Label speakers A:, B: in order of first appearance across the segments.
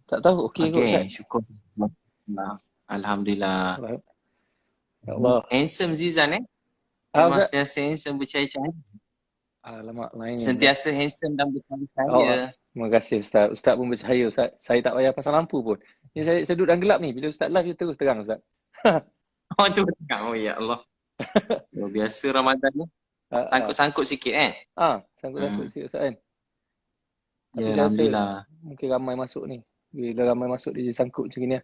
A: Tak tahu, okey kot Ustaz.
B: Okey, syukur. Alhamdulillah.
A: Ya Allah.
B: Handsome Zizan Memang
A: Ustaz.
B: sentiasa handsome bercahaya-cahaya.
A: Alamak, lain ni.
B: Sentiasa handsome dan
A: Oh,
B: bercahaya.
A: terima kasih Ustaz. Ustaz pun bercahaya Ustaz. Saya tak payah pasang lampu pun. Ni saya duduk dalam gelap ni. Bila Ustaz live, dia terus terang Ustaz.
B: Oh tu betul. Oh ya Allah. Luar biasa Ramadan ni. Sangkut-sangkut sikit
A: Sangkut-sangkut sikit Ustaz kan. Tapi
B: Ya,
A: saya rasa
B: Alhamdulillah.
A: mungkin ramai masuk ni. Bila ramai masuk, dia sangkut macam ni.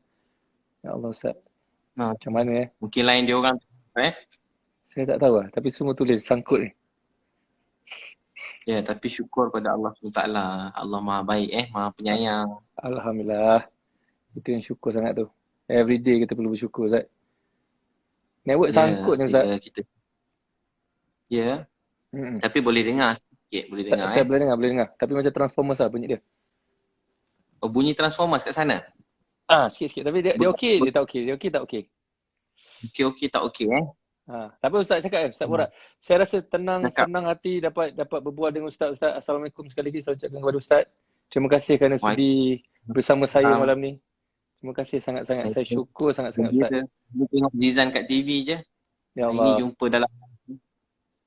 A: Ya Allah Ustaz. Macam mana
B: Mungkin lain dia orang
A: Saya tak tahu lah. Tapi semua tulis sangkut ni.
B: Ya, tapi syukur pada Allah SWT. Allah Maha baik Maha penyayang.
A: Alhamdulillah. Itu yang syukur sangat tu. Every day kita perlu bersyukur Ustaz. Network sangkut ni Ustaz.
B: Ya. Tapi boleh dengar sikit. Boleh dengar
A: Saya boleh dengar. Tapi macam Transformers lah bunyi dia.
B: Oh, bunyi Transformers kat sana?
A: Sikit-sikit. Tapi dia okey, dia tak okey. Dia okey tak okey?
B: Okey tak okey
A: Tapi Ustaz cakap Ustaz borak. Saya rasa senang hati dapat berbual dengan Ustaz. Assalamualaikum sekali lagi saya ucapkan kepada Ustaz. Terima kasih kerana sudi bersama saya malam ni. Terima kasih sangat-sangat. Saya syukur sangat-sangat Ustaz.
B: Dia tengok Zizan kat TV je.
A: Ya Allah.
B: Ini jumpa dalam.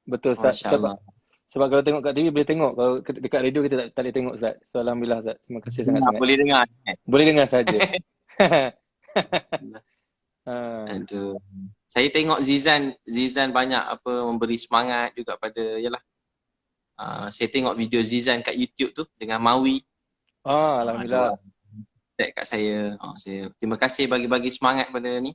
A: Betul Ustaz. Sebab kalau tengok kat TV boleh tengok. Kalau dekat radio kita tak boleh tengok Ustaz. So Alhamdulillah Ustaz. Terima kasih sangat-sangat.
B: Boleh dengar.
A: Boleh dengar saja.
B: Aduh. Saya tengok Zizan banyak memberi semangat juga pada saya tengok video Zizan kat YouTube tu dengan Mawi.
A: Alhamdulillah.
B: Tag kat saya. Terima kasih bagi semangat pada ni.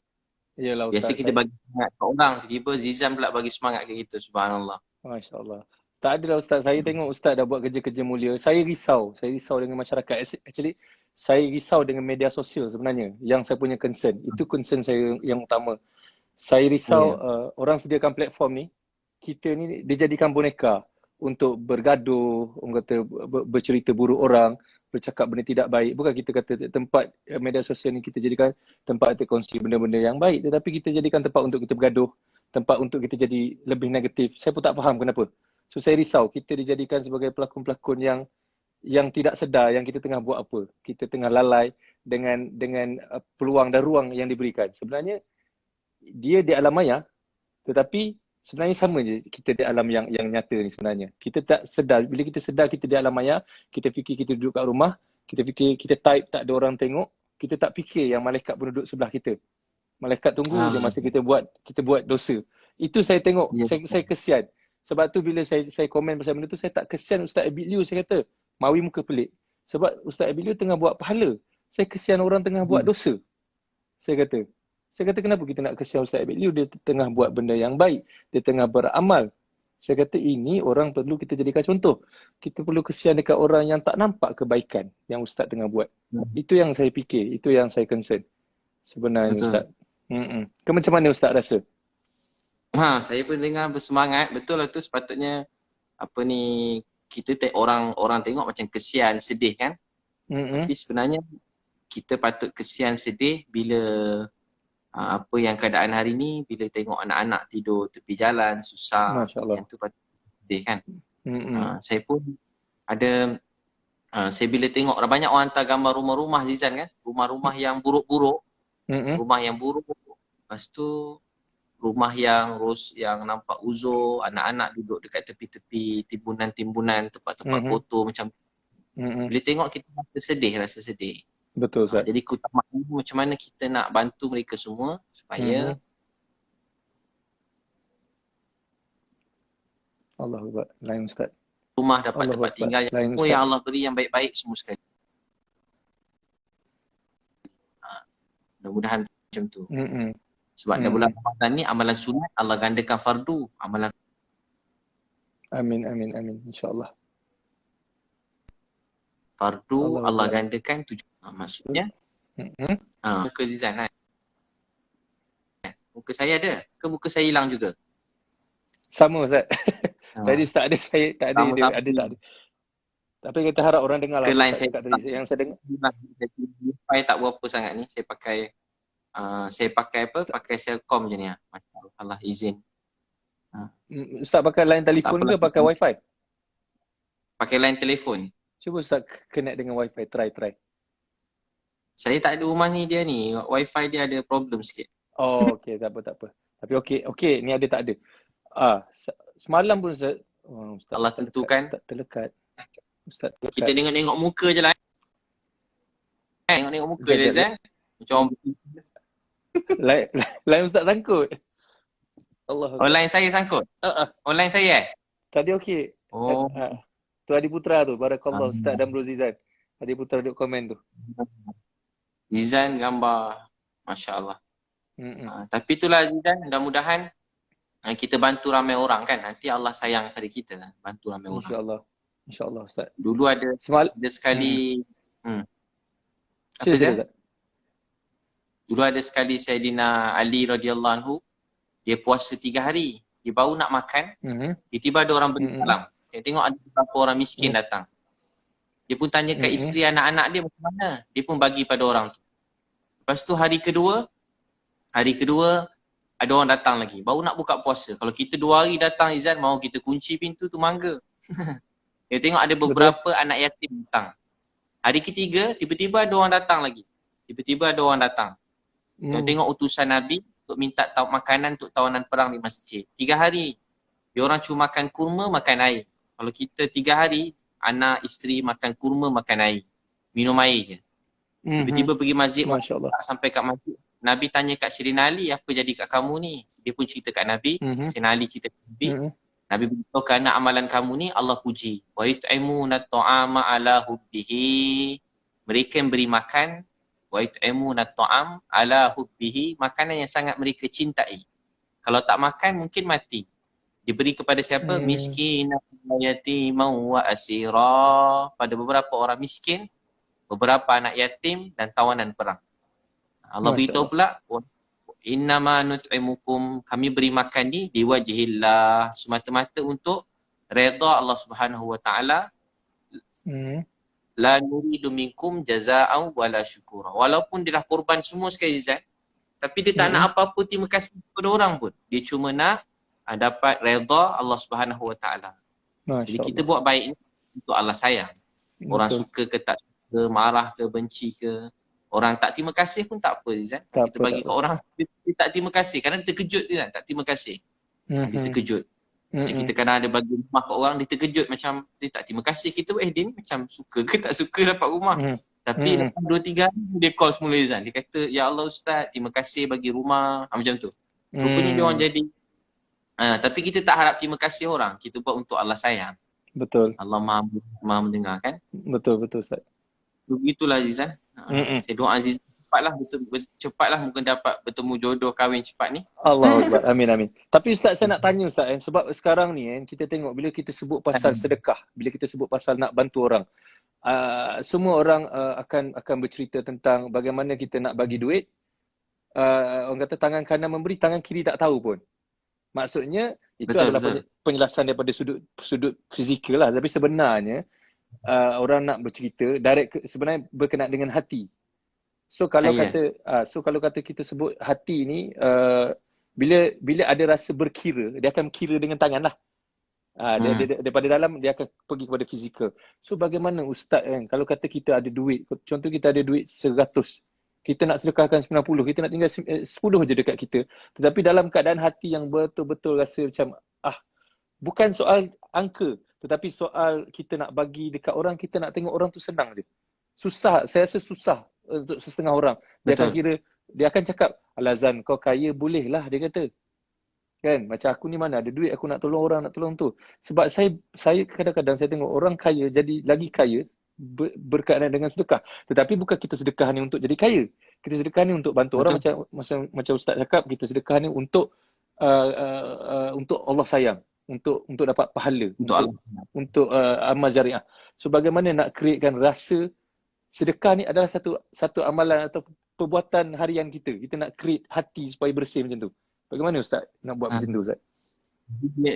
A: Yalah,
B: biasa kita bagi semangat kat orang, tiba-tiba Zizan pula bagi semangat ke kita. Subhanallah.
A: Masya-Allah. Tak adalah Ustaz. Saya tengok Ustaz dah buat kerja-kerja mulia. Saya risau dengan masyarakat. Actually, saya risau dengan media sosial sebenarnya. Yang saya punya concern. Itu concern saya yang utama. Saya risau orang sediakan platform ni, kita ni dijadikan boneka untuk bergaduh, orang kata bercerita buruk orang, bercakap benda tidak baik. Bukan kita kata tempat media sosial ni kita jadikan tempat kita kongsi benda-benda yang baik, tetapi kita jadikan tempat untuk kita bergaduh, tempat untuk kita jadi lebih negatif. Saya pun tak faham kenapa. So saya risau kita dijadikan sebagai pelakon-pelakon yang tidak sedar yang kita tengah buat apa. Kita tengah lalai dengan peluang dan ruang yang diberikan. Sebenarnya dia di alam maya, tetapi sebenarnya sama je kita di alam yang nyata ni sebenarnya. Kita tak sedar, bila kita sedar kita di alam maya, kita fikir kita duduk kat rumah, kita fikir kita type tak ada orang tengok, kita tak fikir yang malaikat pun duduk sebelah kita. Malaikat tunggu je masa kita buat dosa. Itu saya tengok, saya kesian. Sebab tu bila saya komen pasal benda tu, saya tak kesian Ustaz Abid Liu, saya kata, Mawi muka pelik. Sebab Ustaz Abid Liu tengah buat pahala. Saya kesian orang tengah buat dosa. Saya kata kenapa kita nak kesian Ustaz Abid Liu, dia tengah buat benda yang baik, dia tengah beramal. Saya kata ini orang perlu kita jadikan contoh. Kita perlu kesian dekat orang yang tak nampak kebaikan yang Ustaz tengah buat. Itu yang saya fikir, itu yang saya concern sebenarnya. Betul. Ustaz. Macam mana Ustaz rasa?
B: Saya pun dengar bersemangat. Betul lah tu, sepatutnya kita orang tengok macam kesian, sedih kan. Tapi sebenarnya kita patut kesian, sedih bila apa yang keadaan hari ni, bila tengok anak-anak tidur tepi jalan susah, yang tu patut sedih kan. Saya pun ada saya bila tengok banyak orang hantar gambar rumah-rumah Zizan kan, rumah-rumah yang buruk-buruk, rumah yang buruk, lepas tu rumah yang nampak uzur, anak-anak duduk dekat tepi-tepi timbunan-timbunan, tempat-tempat kotor macam bila tengok kita rasa sedih.
A: Betul Ustaz.
B: Jadi keutamaan macam mana kita nak bantu mereka semua supaya
A: Allah Akbar. Lain Ustaz.
B: Rumah dapat tempat tinggal yang Allah beri yang baik-baik semua sekali. Mudah-mudahan macam tu. Sebab dalam bulan Ramadan ni amalan sunat Allah gandakan fardu, amalan.
A: Amin insya-Allah.
B: Fardu Allah gandakan 7. Maksudnya muka Zizan kan? Muka saya ada ke muka saya hilang juga?
A: Sama Ustaz. Tadi Ustaz ada, saya tak ada, ada tak ada. Tapi kita harap orang dengar lah.
B: Ke line saya
A: yang saya dengar.
B: Wifi tak berapa sangat ni. Saya pakai pakai Celcom je ni. Masya-Allah, izin.
A: Ustaz pakai line telefon ke pakai wifi?
B: Pakai line telefon.
A: Cuba Ustaz connect dengan wifi, try.
B: Saya tak ada rumah ni, dia ni wifi dia ada problem sikit.
A: Oh, okey, tak apa, tak apa. Tapi okey, ni ada tak ada. Semalam pun Ustaz,
B: Allah tentukan.
A: Ustaz terlekat. Ustaz
B: Kita
A: terlekat.
B: tengok-tengok muka je lah. Tengok-tengok muka je,
A: Jap.
B: Zan. Macam orang
A: Lain Ustaz sangkut. Allah.
B: online saya sangkut. Online saya
A: Tadi okey.
B: Oh.
A: Tu Adi Putra tu. Barakallah Ustaz dan Bro Zizan. Adi Putra duduk komen tu.
B: Zizan gambar. Masya Allah. Tapi itulah Zizan, mudah-mudahan kita bantu ramai orang kan. Nanti Allah sayang pada kita. Bantu ramai orang.
A: InsyaAllah Ustaz.
B: Dulu ada sekali. Apa Zizan? Dulu ada sekali Sayyidina Ali radhiyallahu anhu. Dia puasa 3 hari. Dia baru nak makan. Tiba-tiba ada orang bersalam. Tengok ada beberapa orang miskin datang. Dia pun tanya kat isteri anak-anak dia macam mana. Dia pun bagi pada orang tu. Lepas tu hari kedua ada orang datang lagi. Baru nak buka puasa. Kalau kita 2 hari datang Izan, mau kita kunci pintu tu mangga. Dia tengok ada beberapa anak yatim datang. Hari ketiga tiba-tiba ada orang datang lagi. Tengok utusan Nabi untuk minta makanan untuk tawanan perang di masjid. 3 hari. Dia orang cuma makan kurma, makan air. Kalau kita 3 hari, anak, isteri makan kurma, makan air. Minum air je. Tiba-tiba pergi masjid, sampai kat masjid. Nabi tanya kat Sirina Ali, apa jadi kat kamu ni? Dia pun cerita kat Nabi. Sirina Ali cerita kat Nabi. Nabi beritahu kerana amalan kamu ni Allah puji. Wa yut'imuna ta'ama ala hubbihi. Mereka yang beri makan. Wa yut'imuna ta'am ala hubbihi. Makanan yang sangat mereka cintai. Kalau tak makan mungkin mati. Diberi kepada siapa? Miskin, yatimah wa asira. Pada beberapa orang miskin, beberapa anak yatim dan tawanan perang. Allah beritahu pula, innama nut'imukum, kami beri makan ni diwajhillah, semata-mata untuk redha Allah Subhanahu wa taala. La nuridu minkum jazaa'an wala syukura. Walaupun dia dah korban semua sekali Zat, tapi dia tak nak apa-apa terima kasih kepada orang pun. Dia cuma nak dapat redha Allah Subhanahu wa taala. Jadi kita buat baik ni untuk Allah sayang. Orang suka ke tak suka, marah ke benci ke, orang tak terima kasih pun tak apa Zat. Kita bagi ke orang dia tak terima kasih kerana dia terkejut dia tak terima kasih. Dia terkejut. Macam kita kadang ada bagi rumah ke orang, dia terkejut macam dia tak terima kasih. Kita dia ni macam suka ke tak suka dapat rumah. Tapi lepas 2-3 hari dia call semula Zan. Dia kata, ya Allah Ustaz, terima kasih bagi rumah. Macam tu. Rupanya dia orang jadi tapi kita tak harap terima kasih orang. Kita buat untuk Allah sayang.
A: Betul.
B: Allah maha mendengar kan?
A: Betul Ustaz.
B: Begitulah Azizan. Saya doa Aziz cepatlah mungkin dapat bertemu jodoh kahwin cepat ni.
A: Allah Akbar. Amin. Tapi Ustaz, saya nak tanya Ustaz sebab sekarang ni kita tengok bila kita sebut pasal sedekah, bila kita sebut pasal nak bantu orang, semua orang akan bercerita tentang bagaimana kita nak bagi duit. Orang kata tangan kanan memberi, tangan kiri tak tahu pun. Maksudnya itu adalah penjelasan daripada sudut fizikal lah. Tapi sebenarnya orang nak bercerita sebenarnya berkenaan dengan hati. So kalau kata kita sebut hati ni bila ada rasa berkira, dia akan kira dengan tangan lah. Dia daripada dalam dia akan pergi kepada fizikal. So bagaimana Ustaz kan kalau kata kita ada duit, contoh kita ada duit 100, kita nak sedekahkan 90, kita nak tinggal 10 je dekat kita. Tetapi dalam keadaan hati yang betul-betul rasa macam bukan soal angka, tetapi soal kita nak bagi dekat orang, kita nak tengok orang tu senang je. Susah, saya rasa susah untuk setengah orang. Dia akan cakap, Alazan kau kaya boleh lah, dia kata. Kan, macam aku ni mana ada duit, aku nak tolong orang, nak tolong tu. Sebab saya kadang-kadang saya tengok orang kaya jadi lagi kaya berkaitan dengan sedekah. Tetapi bukan kita sedekah ni untuk jadi kaya. Kita sedekah ni untuk bantu orang, macam Ustaz cakap, kita sedekah ni untuk Allah sayang, untuk dapat pahala, untuk amal jariah. So bagaimana nak createkan rasa sedekah ni adalah satu amalan atau perbuatan harian kita. Kita nak create hati supaya bersih macam tu. Bagaimana Ustaz nak buat macam tu Ustaz?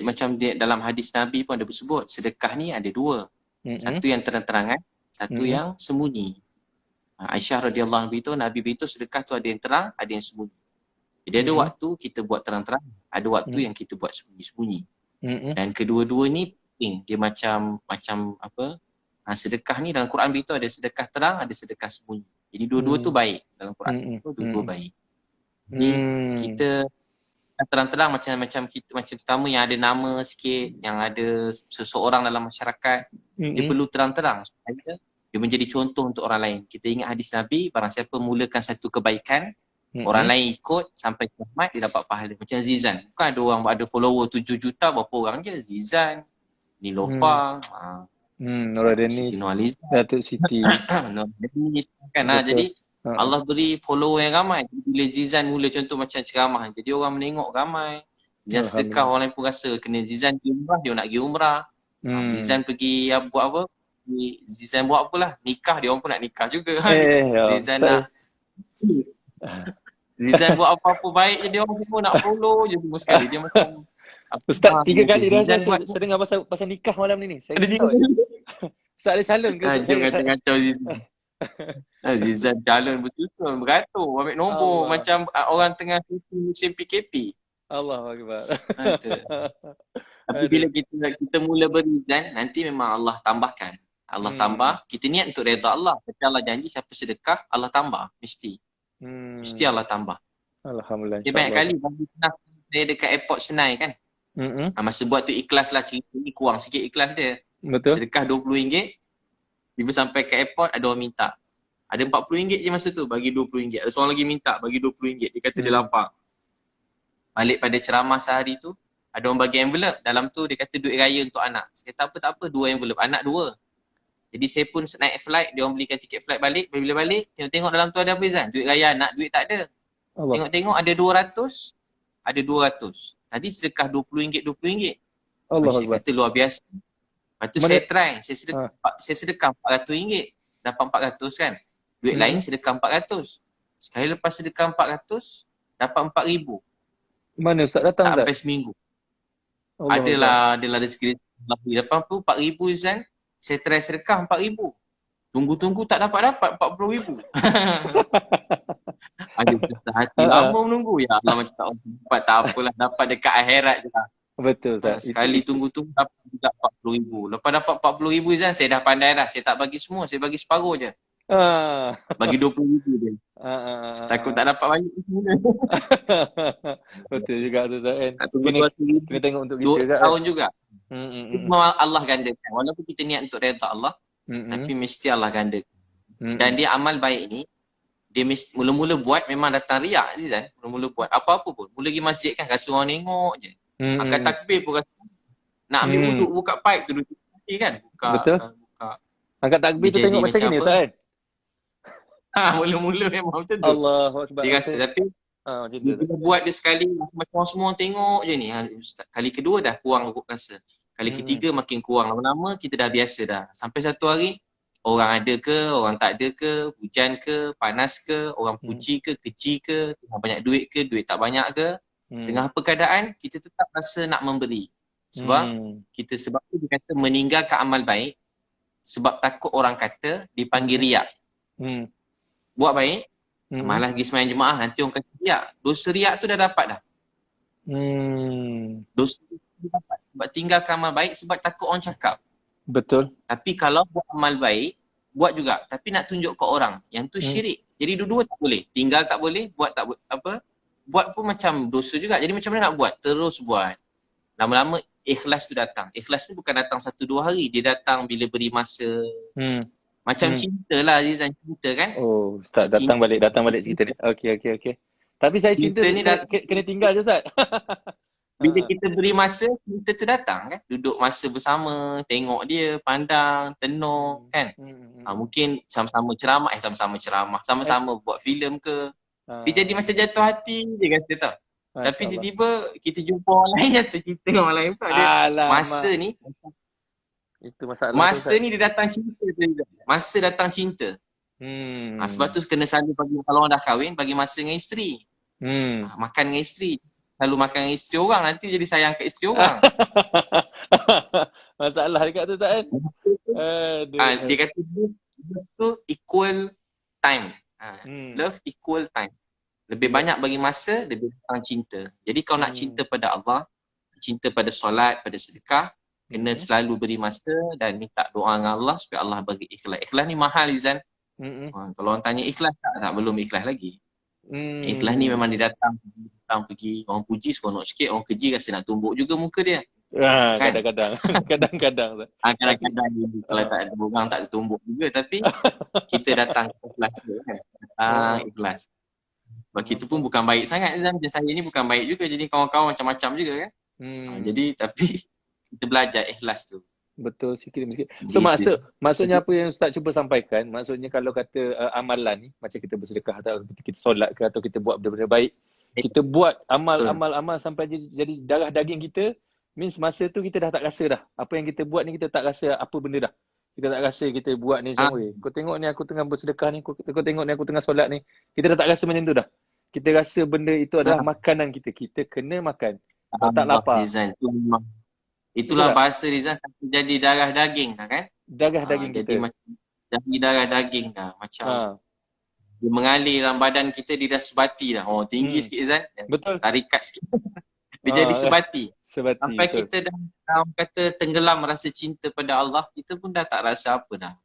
B: Macam dalam hadis Nabi pun ada bersebut, sedekah ni ada 2. Satu yang terang-terangan, satu yang sembunyi. Aisyah radhiyallahu anha itu Nabi beritahu sedekah tu ada yang terang, ada yang sembunyi. Jadi ada waktu kita buat terang-terang, ada waktu yang kita buat sembunyi-sembunyi. Dan kedua-dua ni penting. Dia macam apa? Sedekah ni dalam Quran beritahu ada sedekah terang, ada sedekah sembunyi. Jadi dua-dua tu baik dalam Quran. Dua-dua baik. Jadi kita terang-terang macam kita, macam terutama yang ada nama sikit, yang ada seseorang dalam masyarakat, dia perlu terang-terang supaya dia menjadi contoh untuk orang lain. Kita ingat hadis Nabi, barang siapa mulakan satu kebaikan, orang lain ikut sampai kiamat, dia dapat pahala. Macam Zizan. Bukan ada orang ada follower 7 juta, berapa orang je. Zizan, Nilofa,
A: Nuradini,
B: Siti Nurhaliza,
A: Datuk Siti.
B: Nuradini kan. Jadi Allah beri follower yang ramai. Bila Zizan mula contoh macam ceramah, jadi orang menengok ramai. Zizan sedekah, orang lain pun rasa kena Zizan pergi umrah, dia nak pergi umrah. Zizan pergi buat apa? Zizan buat apalah, nikah, dia orang pun nak nikah juga. Zizan nak Zizan buat apa-apa baik je, dia orang semua nak follow je semua sekali. Dia macam
A: Ustaz 3 kali dah saya dengar pasal nikah malam ni. Saya risau. Ustaz ada calon ke?
B: Jangan kacau-kacau Zizan. Zizan calon betul-betul, beratur, ambil nombor macam orang tengah musim PKP.
A: Allahuakbar.
B: Tapi bila kita mula berizan, nanti memang Allah tambahkan. Allah tambah, kita niat untuk redha Allah. Tapi Allah janji siapa sedekah, Allah tambah. Mesti. Mesti Allah tambah.
A: Alhamdulillah.
B: Dia banyak kali bagi saya dekat airport Senai kan. Masa buat tu ikhlas lah, cerita ni kurang sikit ikhlas dia.
A: Betul.
B: Sedekah RM20, tiba sampai ke airport ada orang minta. Ada RM40 je masa tu, bagi RM20. Ada seorang lagi minta, bagi RM20. Dia kata dia lapar. Balik pada ceramah sehari tu, ada orang bagi envelope. Dalam tu dia kata duit raya untuk anak. Saya kata tak apa, 2 envelope. Anak 2. Jadi saya pun naik flight, dia orang belikan tiket flight balik. Bila balik, tengok dalam tu ada apa Zan? Duit raya anak, duit tak ada. Tengok-tengok ada 200, ada 200. Tadi sedekah RM20, RM20. Saya kata luar biasa. Lepas tu saya try, saya sedekah RM400, dapat RM400 kan. Duit lain sedekah RM400. Sekali lepas sedekah RM400, dapat RM4,000.
A: Mana Ustaz datang Ustaz?
B: Sampai seminggu. Adalah rezeki. Lepas tu RM4,000 Zan, saya try sedekah RM4,000. Tunggu-tunggu tak dapat RM40,000. Aduh, hati lama menunggu. Ya Allah, macam tak dapat, tak apalah, dapat dekat akhirat je lah.
A: Betul tak?
B: Sekali tunggu-tunggu dapat juga RM40,000. Lepas dapat RM40,000 Zan, saya dah pandai dah. Saya tak bagi semua, saya bagi separuh je. Bagi RM20,000 je. Takut tak dapat banyak semula.
A: Betul juga tu Zan. Kena tengok untuk kita
B: 2 tahun juga. Memang Allah gandakan. Walaupun kita niat untuk redha Allah, tapi mesti Allah gandakan. Dan dia amal baik ni, dia mesti mula-mula buat memang datang riak Zizan. Mula-mula buat apa-apa pun. Mula pergi masjid kan, rasa orang tengok je. Angkat takbir pun rasa. Nak ambil wuduk, buka pipe tu duduk kan.
A: Betul. Angkat takbir tu tengok macam ni Ustaz.
B: Mula-mula memang macam tu.
A: Allahuakbar.
B: Dia rasa tapi dia buat dia sekali macam semua tengok je ni. Kali kedua dah kurang rasa. Kali ketiga makin kurang. Lama-lama kita dah biasa dah. Sampai satu hari orang ada ke, orang tak ada ke, hujan ke, panas ke, orang puji ke, keji ke, tengah banyak duit ke, duit tak banyak ke. Tengah apa keadaan, kita tetap rasa nak memberi. Sebab sebab tu dia kata meninggalkan amal baik sebab takut orang kata dipanggil riak. Buat baik, malah pergi sembahyang jemaah, nanti orang kata riak. Dosa riak tu dah dapat dah. Dosa tu dapat. Sebab tinggalkan amal baik sebab takut orang cakap.
A: Betul.
B: Tapi kalau buat amal baik, buat juga. Tapi nak tunjuk ke orang. Yang tu syirik. Jadi dua-dua tak boleh. Tinggal tak boleh, buat tak apa. Buat pun macam dosa juga. Jadi macam mana nak buat? Terus buat. Lama-lama ikhlas tu datang. Ikhlas tu bukan datang 1-2 hari. Dia datang bila beri masa. Macam cinta lah Azizan, cinta kan?
A: Oh, Ustaz datang balik cerita ni. Okey. Tapi saya cinta ni kena tinggal je Ustaz.
B: Bila kita beri masa, kita tu datang kan. Duduk masa bersama, tengok dia, pandang, tenung kan. Mungkin sama-sama ceramah, sama-sama buat filem ke. Dia jadi macam jatuh hati je kata tau. Tapi tiba-tiba kita jumpa orang lain, jatuh cinta dengan orang lain pula. Masa ni,
A: itu masalah.
B: Masa ni dia datang cinta. Masa datang cinta. Sebab tu kena selalu bagi, kalau orang dah kahwin, bagi masa dengan isteri. Makan dengan isteri. Selalu makan dengan isteri orang, nanti jadi sayang kat isteri orang.
A: Masalah dekat tu tak kan?
B: Dia kata love tu equal time. Love equal time. Lebih banyak bagi masa, lebih datang cinta. Jadi kalau nak cinta pada Allah, cinta pada solat, pada sedekah, kena selalu beri masa dan minta doa dengan Allah supaya Allah bagi ikhlas. Ikhlas ni mahal Izan. Kalau orang tanya ikhlas tak, belum ikhlas lagi. Ikhlas ni memang dia datang pergi, orang puji seronok sikit, orang keji rasa nak tumbuk juga muka dia. Kan?
A: Kadang-kadang. Kadang-kadang.
B: Kadang-kadang kalau tak ada orang tak ada tumbuk juga, tapi kita datang ikhlas dia kan. Ikhlas. Sebab kita pun bukan baik sangat Zam. Macam saya ni bukan baik juga, jadi kawan-kawan macam-macam juga kan. Jadi tapi kita belajar ikhlas tu.
A: Betul, sikit. So maksudnya apa yang Ustaz cuba sampaikan, maksudnya kalau kata amalan ni, macam kita bersedekah atau kita solat ke atau kita buat benda-benda baik, kita buat amal sampai jadi darah daging kita, means masa tu kita dah tak rasa dah. Apa yang kita buat ni kita tak rasa apa benda dah. Kita tak rasa kita buat ni macam, kau tengok ni aku tengah bersedekah ni, kau tengok ni aku tengah solat ni. Kita dah tak rasa macam tu dah. Kita rasa benda itu adalah makanan kita. Kita kena makan. Kalau tak lapar.
B: Itulah bahasa Rizal sampai jadi darah daging dah kan?
A: Darah daging
B: jadi
A: kita.
B: Jadi darah daging dah. Macam dia mengalir dalam badan kita, dia dah sebati dah. Tinggi sikit Rizal.
A: Betul.
B: Tarikat sikit. Dia jadi sebati. Sampai
A: betul.
B: Kita dah kata tenggelam rasa cinta pada Allah, kita pun dah tak rasa apa dah.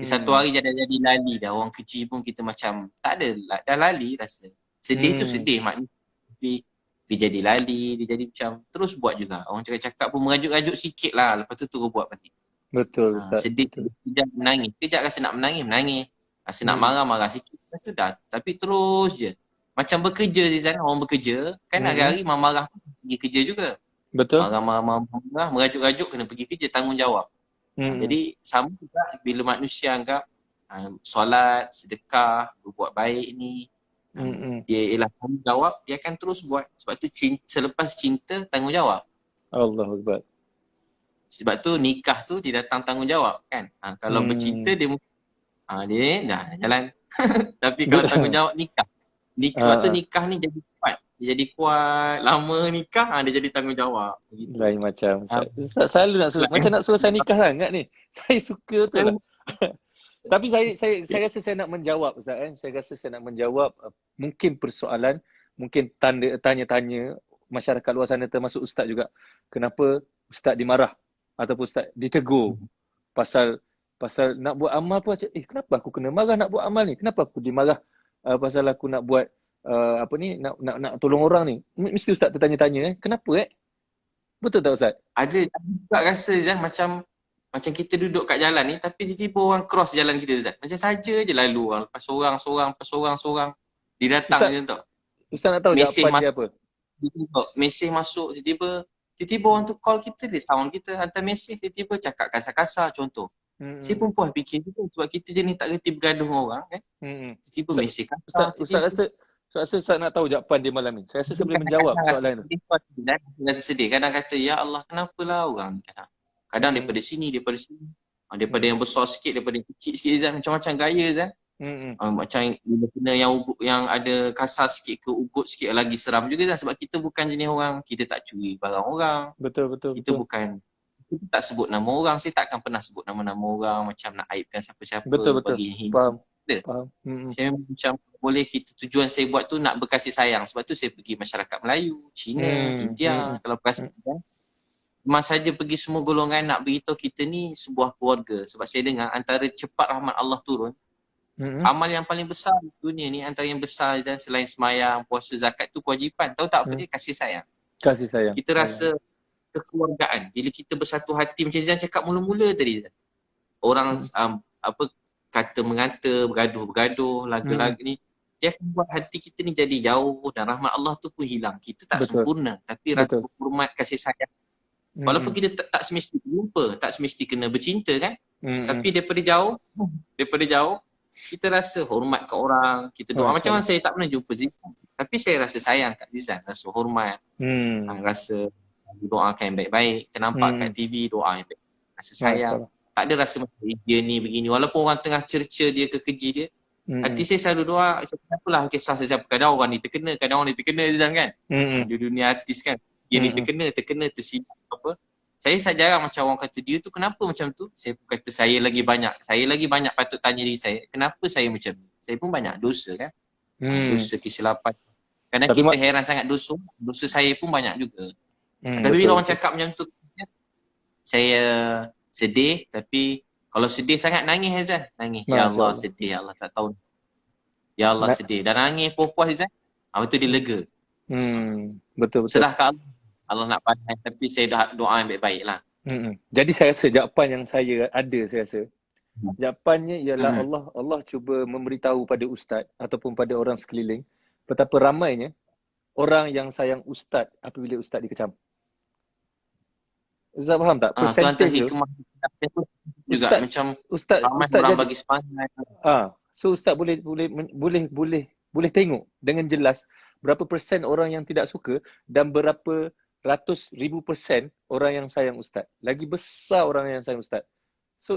B: Satu hari jadi lali dah. Orang keji pun kita macam tak ada, dah lali rasa. Sedih tu sedih maknanya. Tapi dia jadi lali, dia jadi macam terus buat juga. Orang cakap pun merajuk-rajuk sikit lah, lepas tu terus buat balik.
A: Betul.
B: Sedih, kejap menangis. Kejap rasa nak menangis. Rasa nak marah sikit. Lepas tu dah. Tapi terus je. Macam bekerja di sana, orang bekerja. Kan hari-hari marah pergi kerja juga.
A: Betul.
B: Marah, merajuk-rajuk kena pergi kerja, tanggungjawab. Jadi sama juga bila manusia anggap solat, sedekah, berbuat baik ni, dia ialah tanggungjawab, dia akan terus buat. Sebab tu selepas cinta, tanggungjawab.
A: Allahu Akbar.
B: Sebab tu nikah tu dia datang tanggungjawab kan. Kalau bercinta dia dia dah jalan. Tapi kalau tanggungjawab nikah. Sebab tu nikah ni jadi kuat. Dia jadi kuat, lama nikah dia jadi tanggungjawab. Begitu.
A: Lain macam. Ustaz selalu nak suruh, macam nak suruh saya nikah sangat ni. Saya suka betul lah. Tapi saya rasa saya nak menjawab Ustaz kan. Saya rasa saya nak menjawab mungkin persoalan, mungkin tanya-tanya masyarakat luar sana termasuk Ustaz juga. Kenapa Ustaz dimarah ataupun Ustaz ditegur pasal nak buat amal pun kenapa aku kena marah nak buat amal ni? Kenapa aku dimarah pasal aku nak buat nak tolong orang ni? Mesti Ustaz tertanya-tanya kenapa Betul tak Ustaz?
B: Ada juga rasa Zan macam kita duduk kat jalan ni tapi tiba-tiba orang cross jalan kita Ustaz. Macam saja je lalu orang. Lepas seorang. Dia datang je tau.
A: Ustaz nak tahu jawapan dia apa?
B: Mesej masuk tiba-tiba orang tu call kita, dia sound kita, hantar mesej, tiba-tiba cakap kasar-kasar contoh. Saya pun puas fikir tu sebab kita je ni tak reti bergaduh dengan orang kan. Tiba-tiba mesej kasar.
A: Ustaz rasa Ustaz nak tahu jawapan dia malam ni. Saya rasa saya boleh menjawab soalan tu.
B: Rasa sedih. Kadang kata, ya Allah kenapalah orang ni. Kadang daripada sini. Daripada yang besar sikit, daripada yang kecil sikit Zan. Macam-macam gaya Zan. Macam bila kena yang ada kasar sikit ke ugut sikit lagi seram juga Zan. Sebab kita bukan jenis orang, kita tak curi barang orang.
A: Betul.
B: Kita bukan, kita tak sebut nama orang. Saya takkan pernah sebut nama-nama orang macam nak aibkan siapa-siapa.
A: Betul. Faham.
B: Saya macam boleh tujuan saya buat tu nak berkasih sayang. Sebab tu saya pergi masyarakat Melayu, Cina, India. Kalau berkasih sayang, memang saja pergi semua golongan nak beritahu kita ni sebuah keluarga. Sebab saya dengar antara cepat rahmat Allah turun, amal yang paling besar di dunia ni, antara yang besar dan selain semayang, puasa, zakat tu kewajipan. Tahu tak apa dia? Kasih sayang.
A: Kasih sayang.
B: Kita rasa kekeluargaan. Bila kita bersatu hati, macam Zan cakap mula-mula tadi Zan. Orang kata mengata, bergaduh, lagu-lagu ni, dia akan buat hati kita ni jadi jauh dan rahmat Allah tu pun hilang. Kita tak sempurna, tapi rasa hormat, kasih sayang. Walaupun kita tak semesti jumpa, tak semesti kena bercinta kan. Tapi daripada jauh, kita rasa hormat ke orang, kita doa. Macam mana saya tak pernah jumpa Zizan, tapi saya rasa sayang kat Zizan, rasa hormat, rasa doakan yang baik-baik, ternampak kat TV doa yang baik, rasa sayang. Tak ada rasa macam dia ni begini. Walaupun orang tengah cerca dia ke keji dia, hati saya selalu doa, siapalah kisah sesiapa. Kadang orang ni terkena Zizan kan. Di dunia artis kan, dia ni terkena tersilap apa. Saya jarang macam orang kata dia tu kenapa macam tu. Saya pun kata saya lagi banyak patut tanya diri saya, kenapa saya macam ni. Saya pun banyak dosa kan. Dosa kesilapan. Kadang kita heran sangat dosa saya pun banyak juga. Tapi bila orang cakap macam tu, saya sedih, tapi Kalau sedih sangat nangis Azan. Nangis. Ya
A: Masya
B: Allah
A: Allah.
B: sedih. Ya Allah tak tahu. Ya Allah sedih. Dan nangis puas Azan. Itu dia lega.
A: Betul-betul.
B: Serah ke Allah. Allah nak pandai. Tapi saya doa yang baik-baik lah.
A: Jadi saya rasa jawapan yang saya ada, saya rasa jawapannya ialah Allah cuba memberitahu pada ustaz ataupun pada orang sekeliling betapa ramainya orang yang sayang ustaz apabila ustaz dikecam. Ustaz faham tak? Percentage tu
B: juga
A: ustaz,
B: macam
A: ustaz
B: orang
A: jadi,
B: bagi semangat.
A: So ustaz boleh tengok dengan jelas berapa persen orang yang tidak suka dan berapa ratus ribu persen orang yang sayang ustaz. Lagi besar orang yang sayang ustaz. So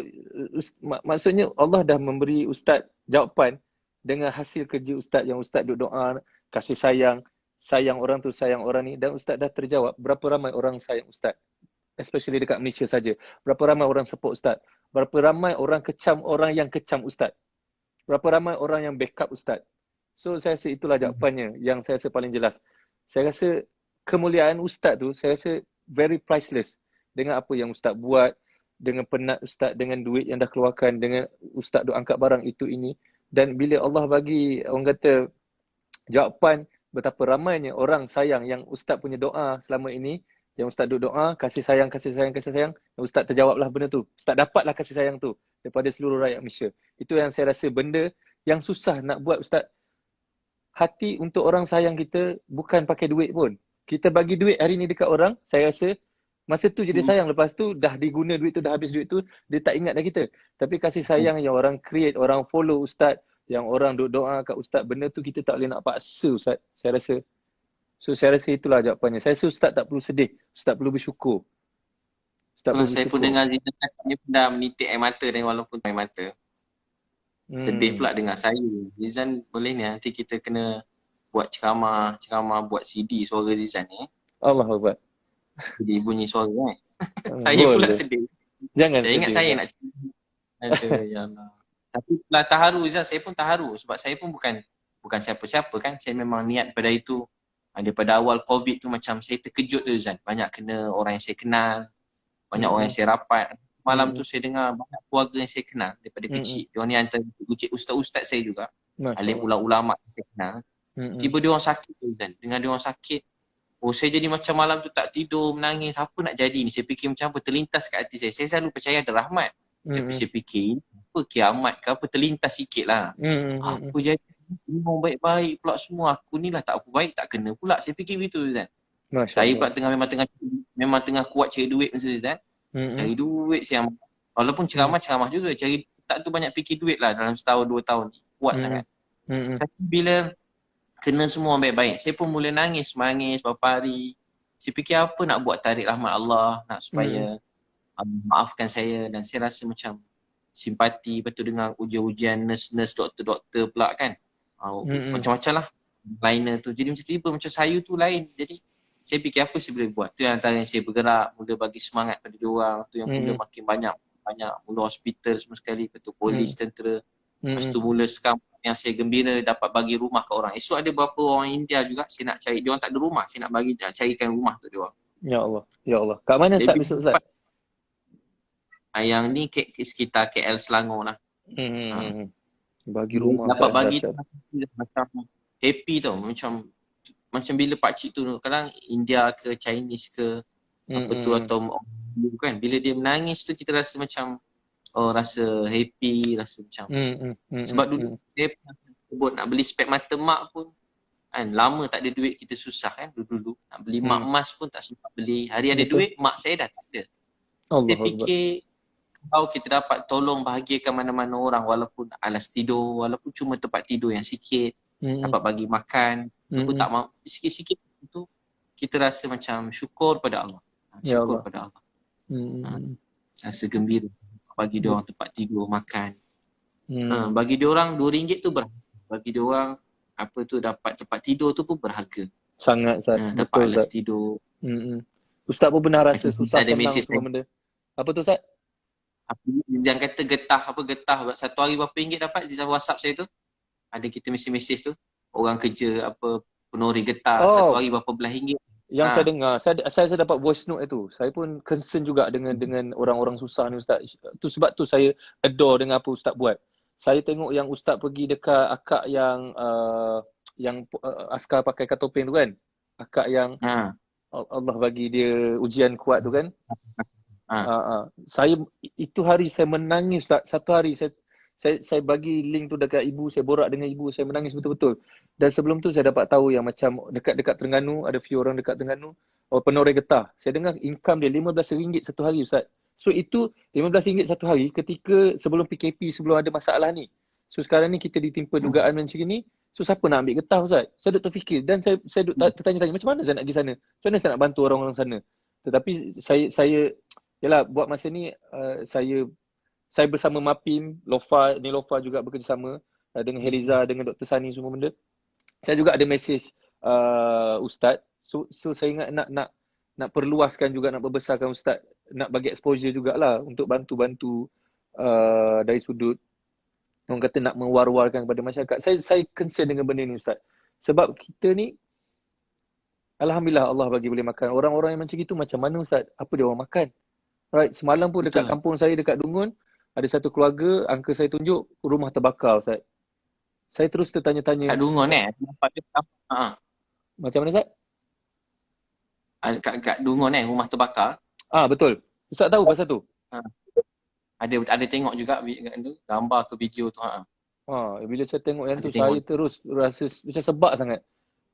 A: maksudnya Allah dah memberi ustaz jawapan dengan hasil kerja ustaz yang ustaz duk doa, kasih sayang orang tu, sayang orang ni, dan ustaz dah terjawab berapa ramai orang sayang ustaz. Especially dekat Malaysia saja. Berapa ramai orang support ustaz. Berapa ramai orang kecam orang yang kecam ustaz. Berapa ramai orang yang backup ustaz. So saya rasa itulah jawapannya yang saya rasa paling jelas. Saya rasa kemuliaan ustaz tu, saya rasa very priceless dengan apa yang ustaz buat, dengan penat ustaz, dengan duit yang dah keluarkan, dengan ustaz duk angkat barang itu ini. Dan bila Allah bagi, orang kata, jawapan betapa ramainya orang sayang yang ustaz punya doa selama ini, yang ustaz duk doa, kasih sayang, dan ustaz terjawablah benda tu. Ustaz dapatlah kasih sayang tu daripada seluruh rakyat Malaysia. Itu yang saya rasa benda yang susah nak buat ustaz. Hati untuk orang sayang kita bukan pakai duit pun. Kita bagi duit hari ni dekat orang, saya rasa masa tu je dia sayang. Lepas tu dah diguna duit tu, dah habis duit tu, dia tak ingat dah kita. Tapi kasih sayang yang orang create, orang follow ustaz, yang orang duk doa kat ustaz, benda tu kita tak boleh nak paksa ustaz, saya rasa. So saya rasa itulah jawapannya. Saya rasa ustaz tak perlu sedih, ustaz perlu bersyukur.
B: Saya pun dengar dia pun dah menitik air mata dan walaupun air mata. Sedih pula dengar saya. Zizan boleh ni nanti kita kena buat ceramah, buat CD suara Zizan ni.
A: Allah Akbar.
B: Jadi bunyi suara kan. Saya pula sedih.
A: Jangan
B: saya
A: sedih,
B: ingat saya nak cerita. Aduh, ya Allah. Tapi pula terharu Zizan, saya pun terharu sebab saya pun bukan siapa-siapa kan. Saya memang niat pada itu. Daripada awal COVID tu macam saya terkejut tu Zizan. Banyak kena orang yang saya kenal. Banyak orang yang saya rapat. Malam tu saya dengar banyak keluarga yang saya kenal daripada kecil. Diorang ni antara ustaz-ustaz saya juga. Alim ulama saya kenal. Tiba dia orang sakit tu kan. Dengan dia orang sakit, saya jadi macam malam tu tak tidur, menangis. Apa nak jadi ni? Saya fikir macam apa, terlintas kat hati saya. Saya selalu percaya ada rahmat. Tapi saya fikir, apa kiamat ke apa, terlintas sikit lah. Apa jadi? Orang baik-baik pula semua. Aku ni lah tak apa baik, tak kena pula. Saya fikir begitu Zan. Saya pula memang tengah kuat cari duit masa tu Zan. Cari duit siang. Walaupun ceramah juga. Cari tak tu banyak fikir duit lah dalam setahun 2 tahun. Kuat sangat. Tapi bila kena semua baik-baik, saya pun mula nangis beberapa hari. Saya fikir apa nak buat tarik rahmat Allah, nak supaya maafkan saya. Dan saya rasa macam simpati. Lepas tu dengar ujian-ujian nurse, doktor pula kan. Macam-macam lah. Liner tu. Jadi macam tiba macam saya tu lain. Jadi saya fikir apa saya boleh buat. Tu yang antara yang saya bergerak, mula bagi semangat pada diorang. Tu yang mula makin banyak mula hospital semua sekali, lepas tu polis, tentera. Lepas tu mula sekarang yang saya gembira dapat bagi rumah ke orang. Esok ada beberapa orang India juga saya nak cari. Diorang tak ada rumah, saya nak carikan rumah tu diorang.
A: Ya Allah, ya Allah. Kat mana Ustaz besok Ustaz?
B: Yang ni sekitar KL Selangor lah.
A: Bagi rumah.
B: Dapat bagi macam happy tau. Macam bila pakcik tu kadang India ke Chinese ke apa tu atau kan, bila dia menangis tu kita rasa macam rasa happy, rasa macam sebab dulu dia sebut nak beli spek mata mak pun kan, lama tak ada duit, kita susah kan dulu nak beli mak emas pun tak sempat beli. Hari ada duit, mak saya dah tak ada. Dia fikir kalau kita dapat tolong bahagiakan mana-mana orang, walaupun alas tidur, walaupun cuma tempat tidur yang sikit, dapat bagi makan, aku tak mau sikit-sikit tu, kita rasa macam syukur pada Allah. Syukur pada Allah. Rasa gembira bagi dia orang tempat tidur, makan. Bagi dia orang RM2 tu berharga. Bagi dia orang apa tu dapat tempat tidur tu pun berharga.
A: Sangat
B: dapat alas tidur.
A: Ustaz pun pernah rasa susah senang semua benda. Apa tu Ustaz?
B: Jangan kata getah. Satu hari berapa ringgit dapat di WhatsApp saya tu? Ada kita mesej tu. Orang kerja apa penori getah, satu hari berapa belah ringgit.
A: Yang saya dengar, saya dapat voice note itu. Saya pun concern juga dengan orang-orang susah ni Ustaz. Tu sebab tu saya adore dengan apa Ustaz buat. Saya tengok yang Ustaz pergi dekat akak yang askar pakai topeng tu kan. Akak yang Allah bagi dia ujian kuat tu kan. Saya itu hari saya menangis Ustaz. Satu hari saya bagi link tu dekat ibu, saya borak dengan ibu, saya menangis betul-betul. Dan sebelum tu saya dapat tahu yang macam dekat Terengganu, ada few orang dekat Terengganu, Penoreh Getah. Saya dengar income dia RM15 satu hari Ustaz. So itu RM15 satu hari ketika sebelum PKP, sebelum ada masalah ni. So sekarang ni kita ditimpa dugaan macam ni. So siapa nak ambil getah Ustaz? Saya duk terfikir dan saya duk tertanya-tanya macam mana saya nak pergi sana? Macam mana saya nak bantu orang-orang sana? Tetapi saya yalah buat masa ni saya bersama Mapim, Lofa juga bekerjasama dengan Heliza, dengan Dr. Sani semua benda. Saya juga ada mesej Ustaz. So saya ingat nak perluaskan juga, nak perbesarkan Ustaz, nak bagi exposure jugalah untuk bantu-bantu dari sudut orang kata nak mewar-warkan kepada masyarakat. Saya concern dengan benda ni Ustaz. Sebab kita ni alhamdulillah Allah bagi boleh makan. Orang-orang yang macam itu macam mana Ustaz? Apa dia orang makan? Right, semalam pun dekat kampung saya dekat Dungun ada satu keluarga, uncle saya tunjuk rumah terbakar Ustaz. Saya terus tertanya-tanya.
B: Kat Dungun
A: Macam mana Ustaz?
B: Kat Dungun rumah terbakar.
A: Betul. Ustaz tahu pasal tu?
B: Ada tengok juga gambar ke video tu.
A: Bila saya tengok yang tu saya terus rasa macam sebab sangat.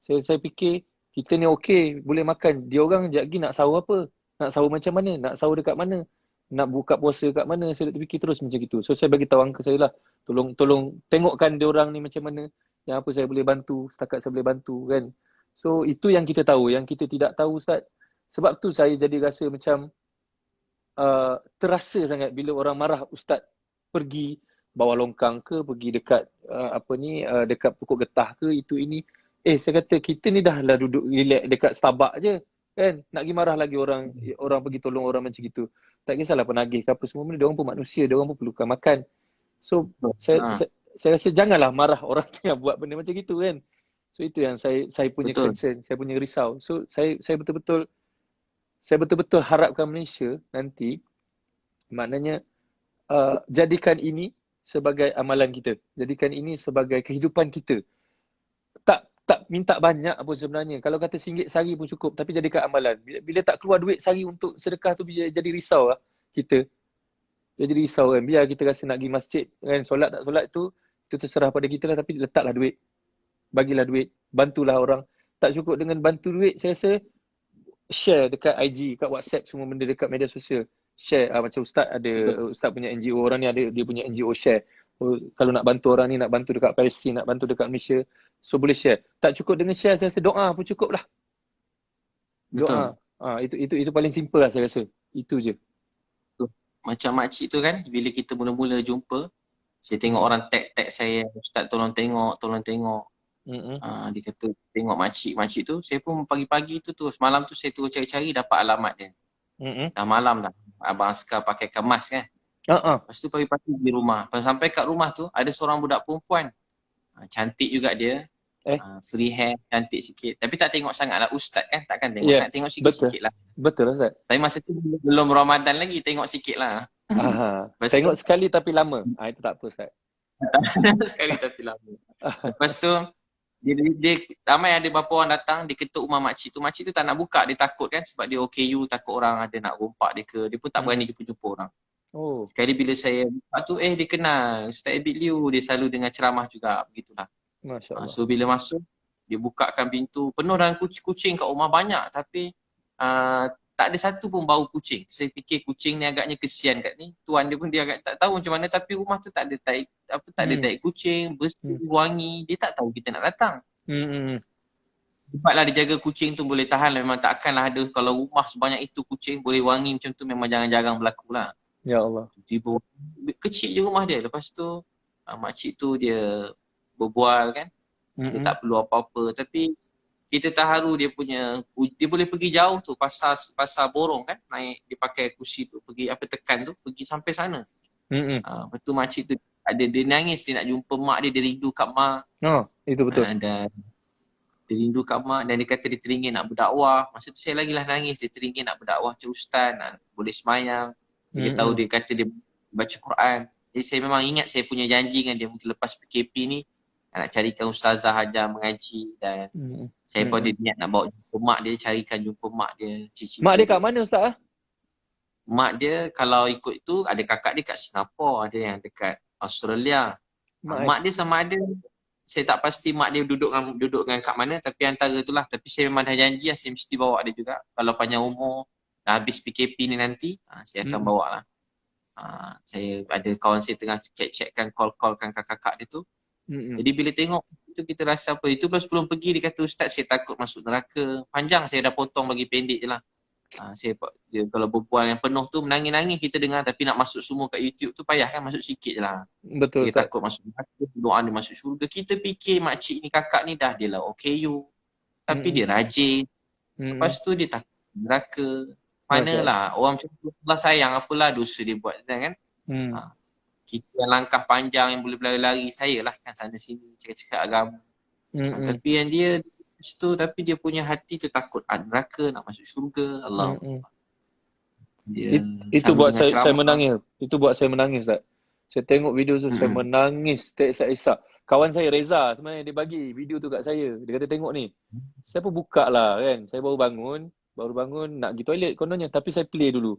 A: Saya fikir kita ni okey, boleh makan. Dia orang sekejap lagi nak sahur apa? Nak sahur macam mana? Nak sahur dekat mana? Nak buka puasa kat mana? Saya terfikir terus macam itu. So saya bagi tahu uncle saya lah, tolong tengokkan dia orang ni macam mana, yang apa saya boleh bantu, setakat saya boleh bantu kan. So itu yang kita tahu, yang kita tidak tahu Ustaz. Sebab tu saya jadi rasa macam terasa sangat bila orang marah Ustaz pergi bawah longkang ke, pergi dekat dekat pokok getah ke, itu ini. Saya kata kita ni dah lah duduk relax dekat Starbucks je kan, nak pergi marah lagi orang pergi tolong orang macam gitu. Tak kisahlah penagih ke apa semua benda, dia orang pun manusia, dia orang pun perlukan makan. So saya rasa janganlah marah orang tengah buat benda macam gitu kan. So itu yang saya punya concern, saya punya risau. So saya betul-betul harapkan Malaysia nanti maknanya jadikan ini sebagai amalan kita, jadikan ini sebagai kehidupan kita. Tak minta banyak pun sebenarnya. Kalau kata RM1 sehari pun cukup, tapi jadikan amalan. Bila tak keluar duit sehari untuk sedekah tu, jadi risau lah kita. Jadi risau kan. Biar kita rasa nak pergi masjid kan, solat tak solat tu terserah pada kita lah, tapi letaklah duit. Bagilah duit, bantulah orang. Tak cukup dengan bantu duit, saya rasa share dekat IG, dekat WhatsApp, semua benda dekat media sosial. Share macam Ustaz ada, Ustaz punya NGO, orang ni ada dia punya NGO share. Kalau nak bantu orang ni, nak bantu dekat Palestin, nak bantu dekat Malaysia, so boleh share. Tak cukup dengan share, saya rasa doa pun cukup lah. Doa. Itu paling simple lah saya rasa. Itu je.
B: Macam makcik tu kan, bila kita mula-mula jumpa, saya tengok orang tag saya, Ustaz tolong tengok. Dia kata tengok makcik tu. Saya pun pagi-pagi tu semalam tu saya turun cari-cari, dapat alamat dia. Dah malam dah. Abang askar pakai kemas kan. Lepas tu pagi-pagi di rumah. Sampai kat rumah tu ada seorang budak perempuan. Cantik juga dia. Free hair, cantik sikit. Tapi tak tengok sangat lah Ustaz kan. Takkan tengok sangat, tengok sikit-sikit lah.
A: Betul Ustaz.
B: Tapi masa tu belum Ramadan lagi, tengok sikit lah.
A: Tengok sekali tapi lama. Itu tak apa Ustaz.
B: Sekali tapi lama. Lepas tu dia ramai ada beberapa orang datang, dia ketuk rumah makcik tu. Makcik tu tak nak buka, dia takut kan, sebab dia OKU, takut orang ada nak rompak dia ke. Dia pun tak berani jumpa orang. Sekali bila saya buka tu, dia kenal Ustaz Abid Liu, dia selalu dengar ceramah juga, begitulah.
A: Masya Allah.
B: So bila masuk, dia bukakan pintu, penuh dengan kucing kat rumah banyak, tapi tak ada satu pun bau kucing. Saya fikir kucing ni agaknya kesian kat ni. Tuan dia pun dia agak tak tahu macam mana, tapi rumah tu tak ada tai kucing, bersih, wangi. Dia tak tahu kita nak datang. Cepatlah dia jaga kucing tu boleh tahan lah. Memang takkanlah ada, kalau rumah sebanyak itu kucing boleh wangi macam tu, memang jarang-jarang berlaku lah.
A: Ya Allah.
B: Tiba kecil je rumah dia. Lepas tu makcik tu dia berbual kan. Dia tak perlu apa-apa, tapi kita terharu dia boleh pergi jauh tu, pasar borong kan, naik dia pakai kursi tu, pergi tekan tu, pergi sampai sana. Lepas tu makcik tu dia nangis, dia nak jumpa mak dia rindu kat mak.
A: Itu betul.
B: Dan Dia rindu kat mak dan dia kata dia teringin nak berdakwah. Masa tu saya lagi lah nangis. Dia teringin nak berdakwah macam ustaz, nak boleh semayang. Dia tahu dia kata dia baca Quran. Jadi saya memang ingat saya punya janji dengan dia mungkin lepas PKP ni nak carikan ustazah ajar mengaji dan saya pun ada niat nak bawa jumpa mak dia, carikan jumpa mak dia, cici
A: Mak dia kat mana ustaz?
B: Mak dia kalau ikut tu ada kakak dia kat Singapura, ada yang dekat Australia. Mak dia sama ada saya tak pasti mak dia duduk dengan kat mana, tapi antara tu lah. Tapi saya memang dah janji lah, saya mesti bawa dia juga. Kalau panjang umur, dah habis PKP ni nanti, saya akan bawa lah. Saya ada kawan saya tengah check-checkkan, call-callkan kakak-kakak dia tu. Jadi bila tengok itu kita rasa apa. Itu pas sebelum pergi dia kata, Ustaz saya takut masuk neraka. Panjang saya dah potong bagi pendek je lah. Kalau berbual yang penuh tu menangis-nangis kita dengar, tapi nak masuk semua kat YouTube tu payah kan, masuk sikit je lah.
A: Betul.
B: Dia takut masuk neraka, doa dia masuk syurga. Kita fikir makcik ni, kakak ni dah dia lah OKU, tapi dia rajin. Lepas tu dia takut neraka. Manalah orang macam tu Allah sayang, apalah dosa dia buat kan. Kita yang langkah panjang yang boleh berlari-lari, saya lah kan sana sini cakap-cakap agama. Tapi yang dia situ, tapi dia punya hati tu takut neraka, nak masuk syurga. Allah.
A: Itu buat saya menangis. Itu buat saya menangis Ustaz. Saya tengok video tu saya menangis tak isak-isak. Kawan saya Reza sebenarnya dia bagi video tu kat saya. Dia kata tengok ni. Saya pun buka lah kan. Saya baru bangun nak pergi toilet kononnya, tapi saya play dulu.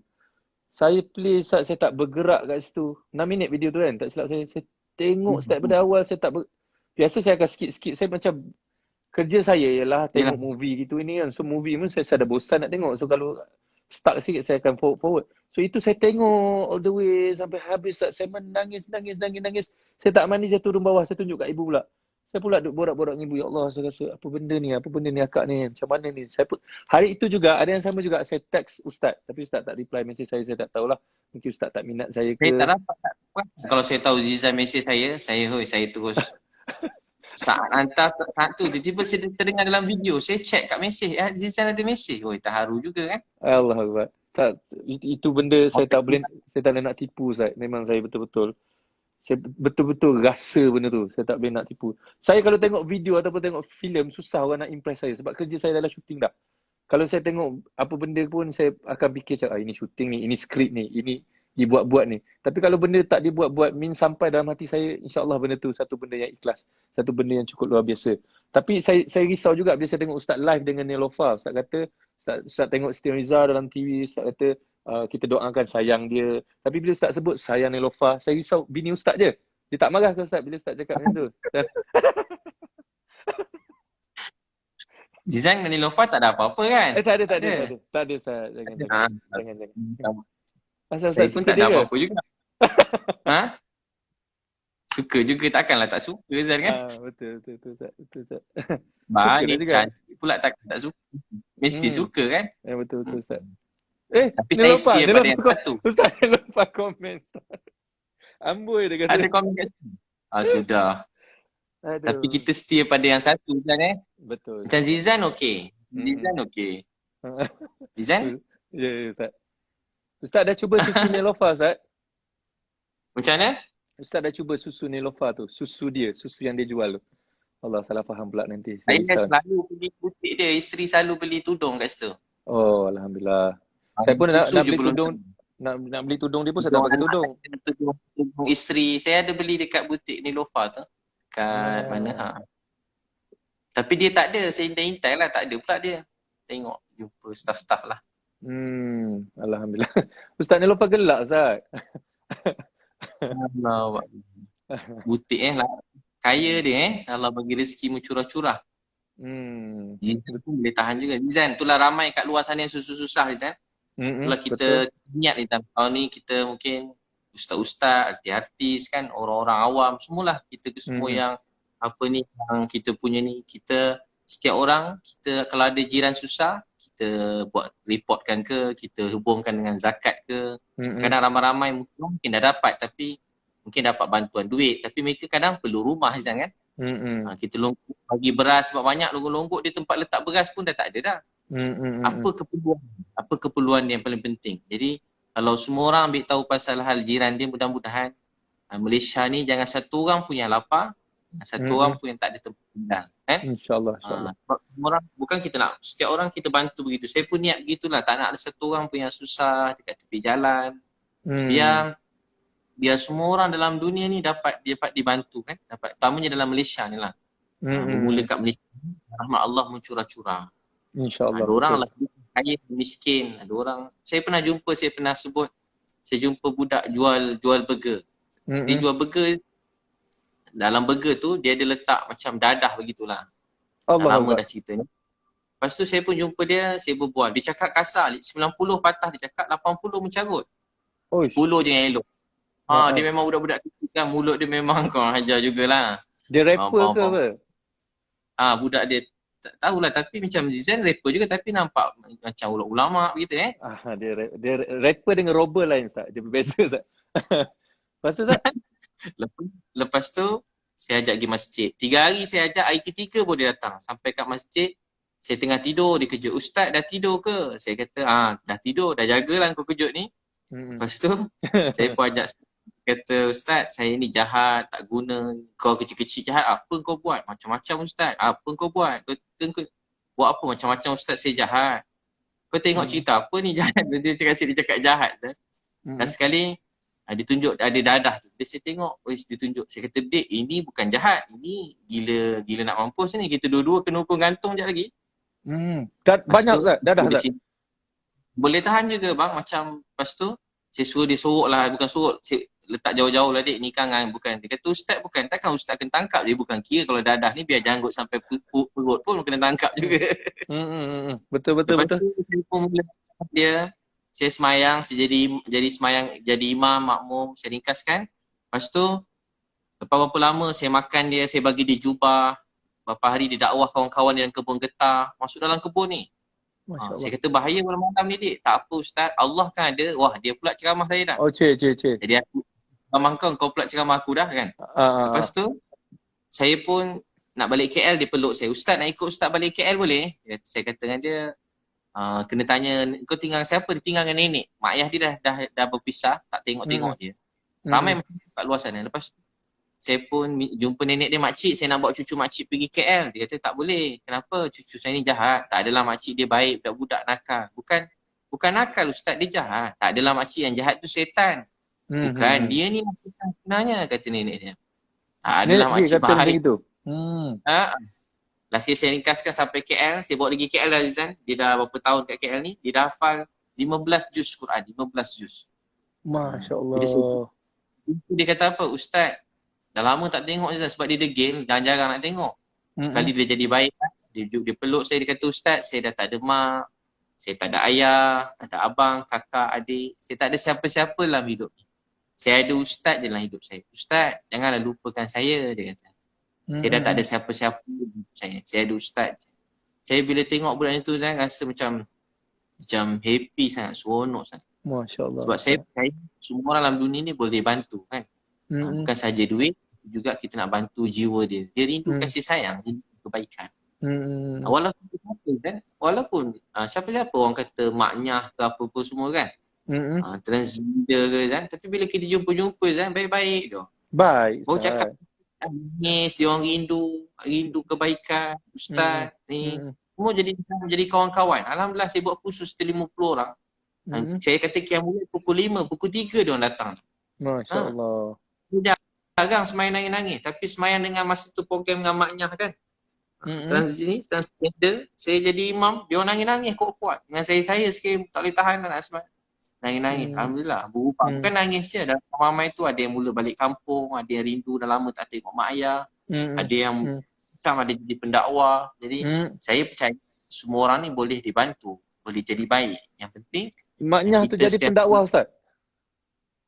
A: Saya play Ustaz, saya tak bergerak kat situ. 6 minit video tu kan, tak silap saya. Saya tengok start pada awal, saya tak biasa saya akan skip. Saya macam kerja saya ialah tengok movie gitu ini kan. So movie pun saya dah bosan nak tengok. So kalau stuck sikit saya akan forward. So itu saya tengok all the way sampai habis. Saya menangis. Saya tak mandi, saya turun bawah, saya tunjuk kat ibu pula. Saya pula duk borak-borak dengan ibu, ya Allah saya rasa apa benda ni akak ni, macam mana ni. Hari itu juga ada yang sama juga, saya text ustaz, tapi ustaz tak reply mesej saya tak tahulah. Mungkin ustaz tak minat saya ke.
B: Saya tak dapat. Kalau saya tahu Zizan mesej saya terus saat hantar tu tiba-tiba saya terdengar dalam video, saya check kat mesej, Zizan ada mesej. Terharu juga kan.
A: Allahuakbar. Tak, itu benda saya tak boleh nak tipu Ustaz. Memang saya betul-betul rasa benda tu. Saya tak boleh nak tipu. Saya kalau tengok video ataupun tengok filem, susah orang nak impress saya sebab kerja saya adalah shooting dah. Kalau saya tengok apa benda pun saya akan fikir macam ini shooting ni, ini skrip ni, ini dibuat-buat ni. Tapi kalau benda tak dibuat-buat, sampai dalam hati saya, insya-Allah benda tu satu benda yang ikhlas, satu benda yang cukup luar biasa. Tapi saya risau juga bila saya tengok ustaz live dengan Nelofa. Ustaz kata Ustaz tengok Siti Nurhaliza dalam TV, Ustaz kata kita doakan sayang dia. Tapi bila Ustaz sebut sayang Nelofa, saya risau bini Ustaz je. Dia tak marah ke Ustaz bila Ustaz cakap macam tu?
B: Zizan dengan Nelofa tak ada apa-apa kan?
A: Tak ada Ustaz. Jangan.
B: Saya pun tak ada apa-apa juga. Suka juga, takkanlah tak suka Zizan kan?
A: Betul Ustaz.
B: Baik cantik pula tak suka. Mesti suka kan?
A: Betul Ustaz.
B: Tapi saya setia pada yang satu.
A: Ustaz lupa komen. Amboi dia kata.
B: Ada komen kat sini. Sudah. Aduh. Tapi kita setia pada yang satu Zizan
A: Betul.
B: Macam Zizan okey. Zizan okey. Zizan?
A: Ya Ustaz. Ustaz dah cuba susu Nelofa Ustaz?
B: Macam mana?
A: Ustaz dah cuba susu Nelofa tu. Susu yang dia jual tu. Allah, salah faham pula nanti.
B: Saya selalu pergi butik dia, isteri selalu beli tudung kat situ.
A: Oh, alhamdulillah. Saya pun nak beli tudung. Nak beli tudung dia pun saya tak pakai tudung.
B: Tudung isteri saya ada beli dekat butik Nelofa tu. Kat mana? Tapi dia tak ada, saya intai lah, tak ada pula dia. Tengok jumpa staff-staff lah.
A: Alhamdulillah. Ustaz Nelofa gelak Ustaz.
B: Allah. Butik lah. Kaya dia Allah bagi rezeki curah-curah. Zizan pun boleh tahan juga. Zizan, itulah ramai kat luar sana yang susah-susah Zizan. Itulah kita niat ni tahun ni kita mungkin ustaz-ustaz, artis-artis kan, orang-orang awam, semualah kita semua yang yang kita punya ni, kita setiap orang, kita kalau ada jiran susah, kita buat reportkan ke, kita hubungkan dengan zakat ke. Kadang ramai-ramai mungkin dah dapat tapi mungkin dapat bantuan duit, tapi mereka kadang perlu rumah Zizan kan. Kita bagi beras sebab banyak longgok-longgok di tempat letak beras pun dah tak ada dah. Apa keperluan dia yang paling penting. Jadi kalau semua orang ambil tahu pasal hal jiran dia, mudah-mudahan Malaysia ni jangan satu orang pun yang lapar, satu orang pun yang tak ada tempat tinggal kan.
A: InsyaAllah.
B: orang, bukan kita nak, setiap orang kita bantu begitu. Saya pun niat begitulah. Tak nak ada satu orang pun yang susah dekat tepi jalan. Biar semua orang dalam dunia ni dapat dibantu kan. Dapat, terutamanya dalam Malaysia ni lah. Bermula kat Malaysia, rahmat Allah mencurah-curah.
A: InsyaAllah.
B: Ada orang lah kaya, miskin. Ada orang, saya pernah jumpa, saya pernah sebut, saya jumpa budak jual burger. Dia jual burger, dalam burger tu dia ada letak macam dadah begitulah. Lama dah cerita ni. Lepas tu saya pun jumpa dia, saya berbual. Dia cakap kasar, 90 patah dia cakap, 80 mencarut. 10 je yang elok. Dia memang budak-budak kecil kan, mulut dia memang kau ajar jugalah.
A: Dia rapper ke apa?
B: Budak dia tak tahulah, tapi macam Zizan rapper juga tapi nampak macam ulama begitu
A: Dia rapper dengan robber lain Ustaz. Dia berbeza Ustaz. Lepas tu Ustaz?
B: Lepas tu saya ajak pergi masjid. 3 hari saya ajak, hari ketiga pun dia datang. Sampai kat masjid, saya tengah tidur, dia kejut. Ustaz dah tidur ke? Saya kata, dah tidur, dah jagalah kau kejut ni. Lepas tu, saya pun ajak, kata, Ustaz, saya ni jahat, tak guna. Kau kecil-kecil jahat, apa kau buat? Macam-macam Ustaz, apa kau buat? Kau buat apa? Macam-macam Ustaz, saya jahat. Kau tengok cerita apa ni jahat? Dia cakap jahat. Dan sekali, dia tunjuk ada dadah tu. Dia saya tengok, dia tunjuk. Saya kata, Dek, ini bukan jahat. Ini gila nak mampus ni. Kita dua-dua kena hukum gantung sekejap lagi.
A: Banyak Ustaz, dadah Ustaz.
B: Boleh tahan juga bang. Macam lepas tu, saya suruh dia sorok lah. Bukan sorok, saya letak jauh-jauh lah Dek. Ni kan bukan. Dia kata, Ustaz bukan. Takkan Ustaz kena tangkap. Dia bukan kira kalau dadah ni biar janggut sampai perut pun kena tangkap juga.
A: Betul.
B: Lepas tu, saya pun mula dia. Saya semayang, saya jadi semayang, jadi imam, makmum, saya ringkaskan. Lepas tu, lepas berapa lama saya makan dia, saya bagi dia jubah. Berapa hari dia dakwah kawan-kawan dia dalam kebun getah. Masuk dalam kebun ni. Saya kata bahaya malam-malam ni Dik. Tak apa Ustaz, Allah kan ada. Wah, dia pula ceramah saya dah.
A: Cik.
B: Jadi aku, ramah kau pula ceramah aku dah kan. Lepas tu, saya pun nak balik KL, dia peluk saya. Ustaz nak ikut Ustaz balik KL boleh? Saya kata dengan dia, kena tanya, kau tinggal siapa? Dia tinggal dengan nenek. Mak ayah dia dah berpisah, tak tengok-tengok dia. Ramai macam kat luar sana. Lepas tu, saya pun jumpa nenek dia, makcik, saya nak bawa cucu makcik pergi KL. Dia kata tak boleh. Kenapa? Cucu saya ni jahat. Tak adalah makcik dia baik, budak-budak nakal. Bukan nakal Ustaz, dia jahat. Tak adalah makcik yang jahat tu setan. Bukan, dia ni sebenarnya, kata nenek dia. Tak adalah makcik baik. Last year saya ringkaskan sampai KL, saya bawa pergi KL dah Zizan. Dia dah berapa tahun kat KL ni, dia dah hafal 15 juz Quran, 15 juz.
A: Masya Allah.
B: Dia kata apa? Ustaz, dah lama tak tengok Zizan sebab dia degil, jarang-jarang nak tengok. Sekali dia jadi baik, dia peluk saya, dia kata Ustaz, saya dah tak ada mak, saya tak ada ayah, tak ada abang, kakak, adik. Saya tak ada siapa-siapa dalam hidup. Saya ada Ustaz je dalam hidup saya. Ustaz, janganlah lupakan saya, dia kata. Saya dah tak ada siapa-siapa saya ada Ustaz. Saya bila tengok budak itu kan rasa macam happy sangat, seronok sangat.
A: Masya-Allah.
B: Sebab saya percaya semua orang dalam dunia ni boleh bantu kan. Bukan saja duit, juga kita nak bantu jiwa dia. Dia rindu kasih sayang, rindu kebaikan. Walaupun siapa-siapa orang kata maknya ke apa-apa semua kan. Transgender ke kan, tapi bila kita jumpa kan baik-baik tu.
A: Baik.
B: Baru cakap nangis, dia orang rindu kebaikan Ustaz ni. Semua jadi kawan-kawan. Alhamdulillah saya buat khusus 50 orang. Saya kata mulai pukul 5, pukul 3 dia orang datang.
A: Masya-Allah.
B: Dia jarang semayang nangis-nangis, tapi semayang dengan masa tu program dengan maknya kan. Transgender, saya jadi imam, dia orang nangis-nangis kuat-kuat. Dengan saya sikit tak boleh tahan nak semayang. Nangis-nangis. Alhamdulillah. Berubah. Bukan nangis je. Dalam ramai tu ada yang mula balik kampung. Ada yang rindu dah lama tak tengok mak ayah. Ada yang macam ada jadi pendakwa. Jadi saya percaya semua orang ni boleh dibantu. Boleh jadi baik. Yang penting
A: maknya tu jadi pendakwa Ustaz?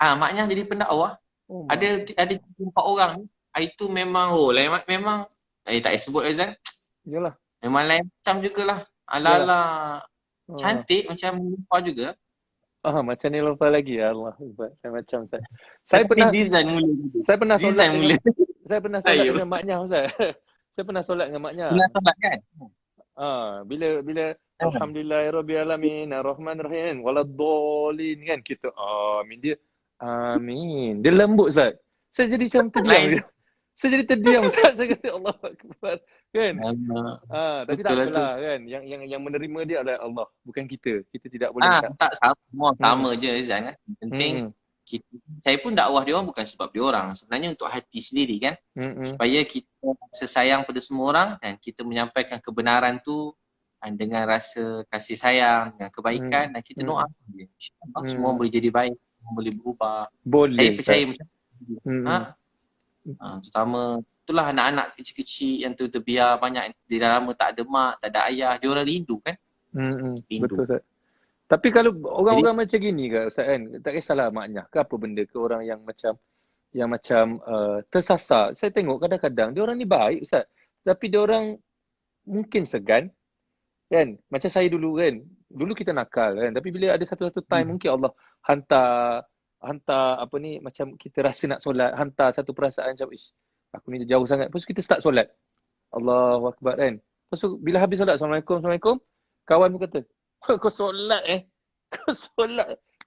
B: Maknya jadi pendakwa. Ada 4 orang ni. Itu memang memang tak payah sebut Azan.
A: Yalah.
B: Memang lain macam jugalah. Ala-ala cantik macam lupa juga.
A: Macam ni lupa lagi ya Allah. Saya macam Ustaz. Saya pernah solat dengan saya pernah solat dengan maknya Ustaz. Saya pernah solat dengan maknya.
B: Pernah solat kan?
A: Bila alhamdulillahirabbil alamin arrahmanirrahim waladdallin kan kita amin dia. Amin. Dia lembut Ustaz. Saya jadi macam terdiam. Saya jadi terdiam Ustaz. Saya kata Allah Akbar. Kan? Tapi tak
B: Betul lah tu.
A: apalah kan. Yang menerima dia adalah Allah. Bukan kita. Kita tidak boleh tak.
B: Tak sama. Sama je Izan kan. Yang penting saya pun dakwah dia orang bukan sebab dia orang. Sebenarnya untuk hati sendiri kan. Supaya kita sesayang pada semua orang dan kita menyampaikan kebenaran tu dengan rasa kasih sayang, dengan kebaikan dan kita doa dia. InsyaAllah semua boleh jadi baik, semua boleh berubah.
A: Boleh.
B: Saya percaya macam tu. Terutama itulah anak-anak kecil-kecil yang tu terbiar banyak di dalam tak ada mak, tak ada ayah, dia orang rindu kan. Rindu.
A: Betul Ustaz. Tapi kalau orang-orang macam gini ke Ustaz kan, tak kisahlah maknya ke apa benda ke orang yang macam tersasar. Saya tengok kadang-kadang dia orang ni baik Ustaz. Tapi dia orang mungkin segan kan. Macam saya dulu kan. Dulu kita nakal kan. Tapi bila ada satu-satu time mungkin Allah hantar apa ni macam kita rasa nak solat, hantar satu perasaan macam aku ni jauh sangat. Lepas tu kita start solat. Allahu Akbar kan. Lepas tu bila habis solat, Assalamualaikum. Kawan pun kata, kau solat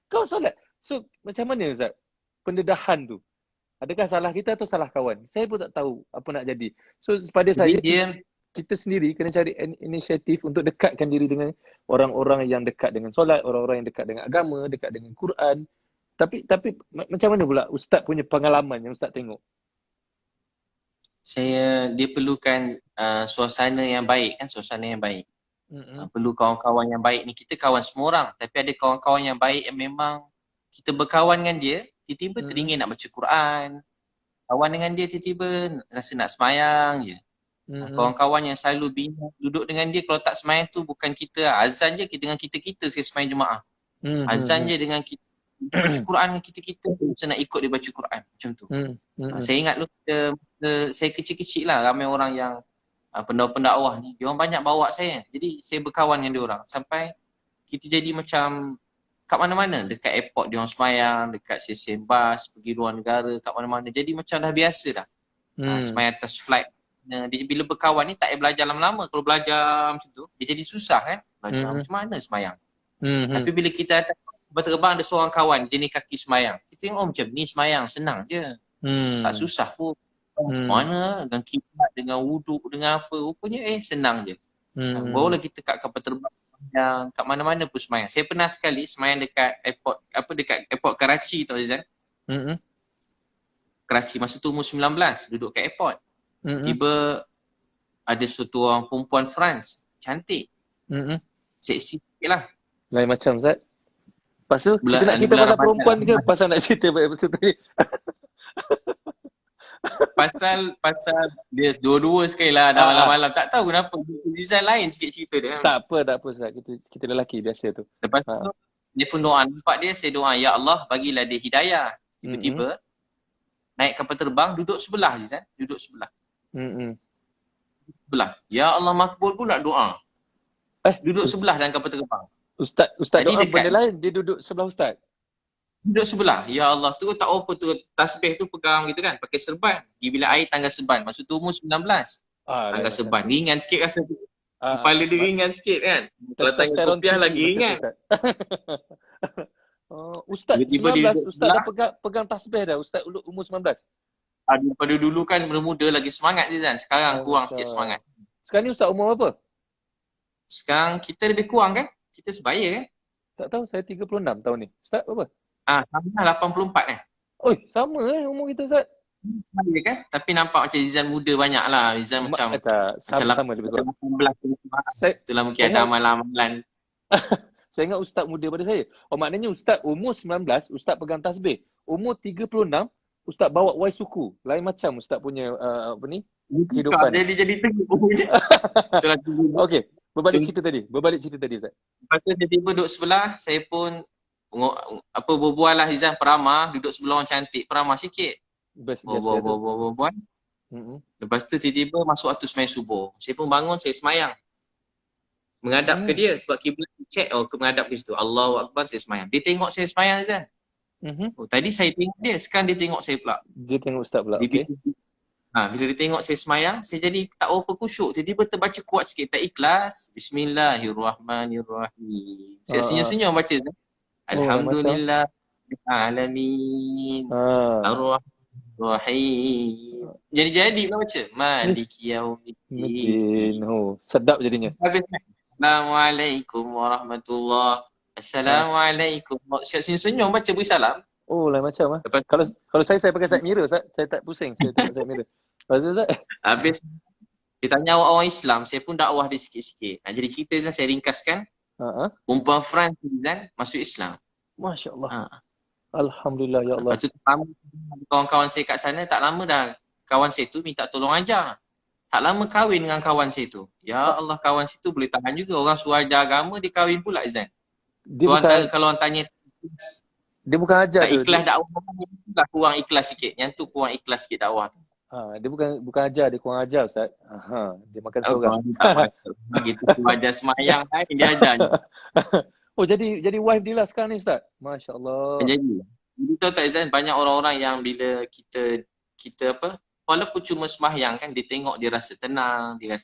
A: Kau solat. So macam mana Ustaz? Pendedahan tu. Adakah salah kita atau salah kawan? Saya pun tak tahu apa nak jadi. So pada saya, kita sendiri kena cari inisiatif untuk dekatkan diri dengan orang-orang yang dekat dengan solat, orang-orang yang dekat dengan agama, dekat dengan Quran. Tapi macam mana pula Ustaz punya pengalaman yang Ustaz tengok?
B: Dia perlukan suasana yang baik kan, suasana yang baik. Perlu kawan-kawan yang baik ni. Kita kawan semua orang, tapi ada kawan-kawan yang baik yang memang kita berkawan dengan dia, tiba-tiba teringin nak baca Quran. Kawan dengan dia tiba-tiba rasa nak semayang je. Kawan-kawan yang selalu bina duduk dengan dia, kalau tak semayang tu bukan kita, azan je dengan kita-kita sekali semayang Jumaat. Azan je dengan kita baca Quran dengan kita-kita, macam nak ikut dia baca Quran macam tu. Saya ingat dulu saya kecil-kecil lah, ramai orang yang pendakwah ni, dia orang banyak bawa saya. Jadi saya berkawan dengan dia orang sampai kita jadi macam kat mana-mana, dekat airport dia orang semayang, dekat stesen bas pergi luar negara, kat mana-mana. Jadi macam dah biasa dah. Semayang atas flight. Dia bila berkawan ni tak payah belajar lama-lama. Kalau belajar macam tu, dia jadi susah kan. Belajar macam mana semayang. Tapi bila kita berterbang ada seorang kawan, dia ni kaki semayang. Kita tengok macam ni semayang, senang je. Tak susah pun. Macam mana dengan kiblat, dengan wuduk, dengan apa. Rupanya senang je. Barulah kita kat kapal terbang yang kat mana-mana pun semayang. Saya pernah sekali semayang dekat airport, dekat airport Karachi tau Azan. Karachi masa tu umur 19, duduk kat airport. Tiba ada satu orang perempuan France, cantik. Seksi sikit lah.
A: Lain macam Zat. Lepas tu kita nak cerita pasal perempuan ke pasal nak cerita pasal tadi? Pasal dia dua-dua sekali lah dah malam-malam. Tak tahu kenapa. Design lain sikit cerita dia. Tak apa Ustaz. Kita lelaki biasa tu.
B: Lepas tu dia pun doa. Nampak dia, saya doa, Ya Allah bagilah dia hidayah. Tiba-tiba naik kapal terbang, duduk sebelah Zizan. Duduk sebelah. Sebelah. Ya Allah makbul pula doa. Duduk sebelah dalam kapal terbang.
A: Ustaz doa benda lain. Dia duduk sebelah Ustaz.
B: Duduk sebelah. Ya Allah tu tak apa tu. Tasbih tu pegang gitu kan. Pakai serban. Pergi bila air tangga serban. Maksud tu umur 19. Tangga serban. Ringan sikit rasa tu. Kepala dia ringan sikit kan. Kalau tangga kopiah lagi ringan.
A: Ustaz tiba-tiba 19. Ustaz dah pegang tasbih dah. Ustaz umur 19.
B: Daripada dulu kan muda lagi semangat je kan. Sekarang kurang sikit semangat.
A: Sekarang ni Ustaz umur apa?
B: Sekarang kita lebih kurang kan. Kita sebaya kan.
A: Tak tahu, saya 36 tahun ni. Ustaz berapa?
B: Sama 84 kan.
A: Oi, sama umur kita Ustaz.
B: Sebaya kan. Tapi nampak macam Zizan muda banyak lah. Zizan macam
A: sama lebih kurang.
B: 18. Itulah mungkin ada amalan-amalan.
A: Saya ingat Ustaz muda pada saya. Maknanya Ustaz umur 19, Ustaz pegang tasbih. Umur 36, Ustaz bawa wai suku. Lain macam Ustaz punya kehidupan.
B: Dia jadi teguh.
A: Okey. Berbalik cerita tadi Ustaz. Lepas
B: tu dia tiba duduk sebelah, saya pun berbual lah Izan peramah, duduk sebelah orang cantik, peramah sikit. Berbual. Lepas tu tiba-tiba masuk waktu semayang subuh. Saya pun bangun, saya semayang. Menghadap ke dia sebab kiblat check, ke menghadap ke situ. Allahu Akbar, saya semayang. Dia tengok saya semayang Izan. Tadi saya tengok dia, sekarang dia tengok saya pula.
A: Dia tengok Ustaz pula, okey.
B: Bila dia tengok saya semayang, saya jadi tak apa khusyuk. Tiba-tiba terbaca kuat sikit, tak ikhlas. Bismillahirrahmanirrahim. Saya senyum-senyum baca. Alhamdulillah alamin. Rahim. Jadi pula baca. Maliki yaumiddin.
A: Oh, sedap jadinya.
B: Habis. Assalamualaikum warahmatullahi. Assalamualaikum. Senyum baca beri salam.
A: Oh, lain macam ah. Kalau saya pakai side mirror, saya tak pusing saya tengok side mirror. Lepas tu
B: habis dia tanya orang Islam, saya pun dakwah dia sikit-sikit. Jadi cerita saya ringkaskan. Perempuan France kan masuk Islam.
A: Masya-Allah. Alhamdulillah ya Allah.
B: Lepas tu kawan-kawan saya kat sana tak lama dah kawan saya tu minta tolong ajar. Tak lama kahwin dengan kawan saya tu. Ya Allah, kawan saya tu boleh tahan juga. Orang suruh ajar agama dia kahwin pula Izan. Kalau orang tanya
A: dia bukan ajar
B: tu. Ikhlas dakwah ni kurang ikhlas sikit. Yang tu kurang ikhlas sikit dakwah tu.
A: Dia bukan ajar, dia kurang ajar Ustaz. Dia makan seorang.
B: Gitu ajar semayang dia ajar.
A: Oh jadi wife dia lah sekarang ni Ustaz. Masya-Allah.
B: Jadi tahu tak Izan, banyak orang-orang yang bila kita apa, walaupun cuma sembahyang kan, dia tengok dia rasa tenang, dia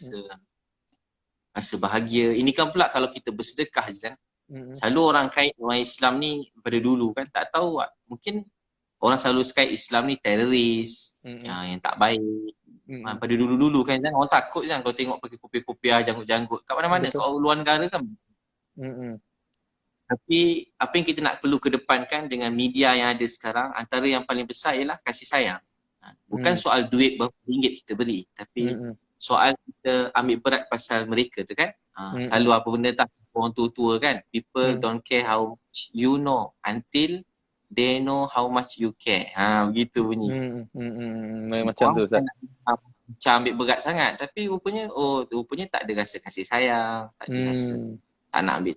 B: rasa bahagia. Ini kan pula kalau kita bersedekah Izan. Selalu orang kait orang Islam ni pada dulu kan tak tahu, mungkin orang selalu kait Islam ni teroris, yang tak baik. Pada dulu-dulu kan Izan, orang takut Izan kalau tengok pergi kopi-kopiah, janggut-janggut kat mana-mana. Kalau luar negara kan. Tapi apa yang kita nak perlu kedepankan dengan media yang ada sekarang, antara yang paling besar ialah kasih sayang. Bukan soal duit berapa ringgit kita beri, tapi soal kita ambil berat pasal mereka tu kan. Selalu apa benda tak orang tua-tua kan. People don't care how much you know until they know how much you care. Begitu bunyi.
A: Macam tu Ustaz.
B: Macam ambil berat sangat, tapi rupanya tak ada rasa kasih sayang, tak ada rasa tak nak ambil.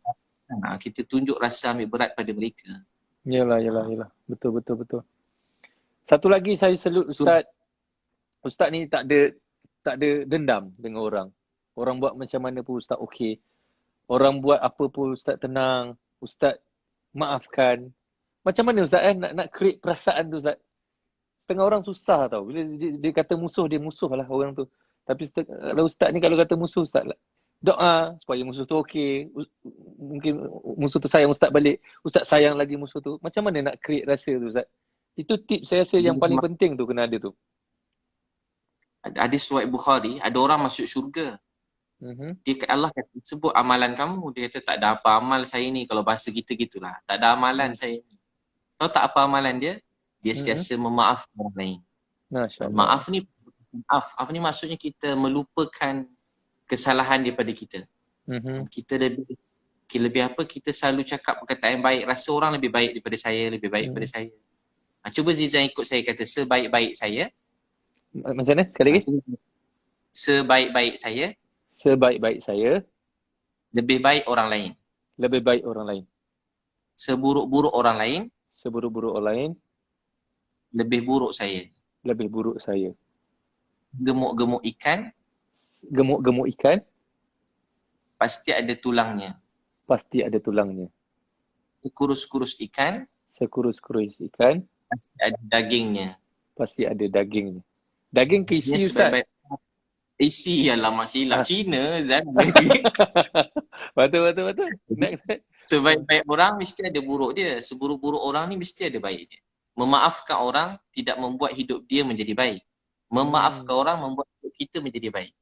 B: Kita tunjuk rasa ambil berat pada mereka.
A: Yalah. Betul. Satu lagi saya selut Ustaz. Ustaz ni tak ada dendam dengan orang. Orang buat macam mana pun Ustaz okey. Orang buat apa pun Ustaz tenang. Ustaz maafkan. Macam mana Ustaz nak create perasaan tu Ustaz? Setengah orang susah tau. Bila dia kata musuh, dia musuh lah orang tu. Tapi kalau Ustaz ni kalau kata musuh Ustaz lah, doa supaya musuh tu okey. Mungkin musuh tu sayang Ustaz balik. Ustaz sayang lagi musuh tu. Macam mana nak create rasa tu Ustaz? Itu tips saya rasa yang paling penting tu kena ada tu.
B: Ada riwayat Bukhari, ada orang masuk syurga. Dia Allah kata, sebut amalan kamu. Dia kata tak ada apa amal saya ni. Kalau bahasa kita gitulah. Tak ada amalan saya ni. Tahu tak apa amalan dia? Dia sentiasa memaafkan orang lain. Maaf ni maksudnya kita melupakan kesalahan daripada kita. Kita lebih apa, kita selalu cakap perkataan yang baik. Rasa orang lebih baik daripada saya, lebih baik daripada saya. Cuba Zizan ikut saya kata, sebaik-baik saya.
A: Macam mana? Sekali lagi.
B: Sebaik-baik saya.
A: Sebaik-baik saya.
B: Lebih baik orang lain.
A: Lebih baik orang lain.
B: Seburuk-buruk orang lain.
A: Seburuk-buruk orang lain.
B: Lebih buruk saya.
A: Lebih buruk saya.
B: Gemuk-gemuk ikan.
A: Gemuk-gemuk ikan.
B: Pasti ada tulangnya.
A: Pasti ada tulangnya.
B: Sekurus-kurus ikan.
A: Sekurus-kurus ikan.
B: Pasti ada dagingnya.
A: Pasti ada dagingnya. Daging ke isi Ustaz?
B: Isi alamak silap Cina Zan.
A: Betul. Next.
B: Sebaik-baik orang mesti ada buruk dia. Seburuk-buruk orang ni mesti ada baik dia. Memaafkan orang tidak membuat hidup dia menjadi baik. Memaafkan orang membuat hidup kita menjadi baik.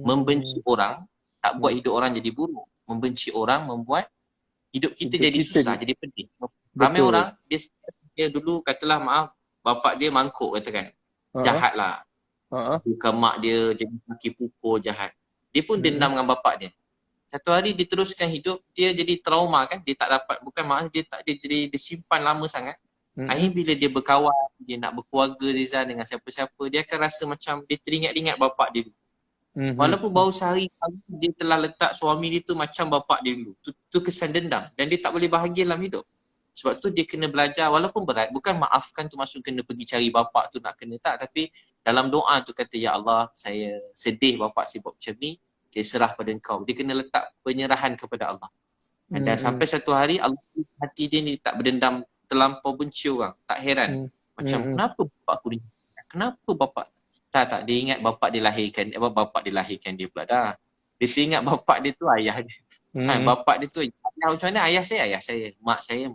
B: Membenci orang tak buat hidup orang jadi buruk. Membenci orang membuat hidup kita jadi susah, jadi pedih. Ramai orang dia dulu katalah maaf, bapak dia mangkuk katakan. Jahatlah. Bukan mak dia jadi maki pukul jahat. Dia pun dendam dengan bapak dia. Satu hari dia teruskan hidup, dia jadi trauma kan, dia tak dapat, bukan maknanya dia jadi disimpan lama sangat. Akhirnya bila dia berkawan, dia nak berkeluarga Rizal dengan siapa-siapa, dia akan rasa macam dia teringat-ingat bapak dia dulu. Walaupun baru sehari dia telah letak suami dia tu macam bapak dia dulu. Tu kesan dendam dan dia tak boleh bahagia dalam hidup. Sebab tu dia kena belajar walaupun berat. Bukan maafkan tu maksud kena pergi cari bapak tu nak kena tak. Tapi dalam doa tu kata, ya Allah saya sedih bapak saya buat macam ni. Saya serah pada engkau. Dia kena letak penyerahan kepada Allah. Dan sampai satu hari Allah hati dia ni tak berdendam terlampau benci orang. Tak heran. Macam kenapa bapak aku ni? Kenapa bapak? Tak. Dia ingat bapak dia lahirkan. Bapak dia lahirkan dia pula dah. Dia teringat bapak dia tu ayah dia. Bapak dia tu ayah macam mana? Ayah saya. Mak saya.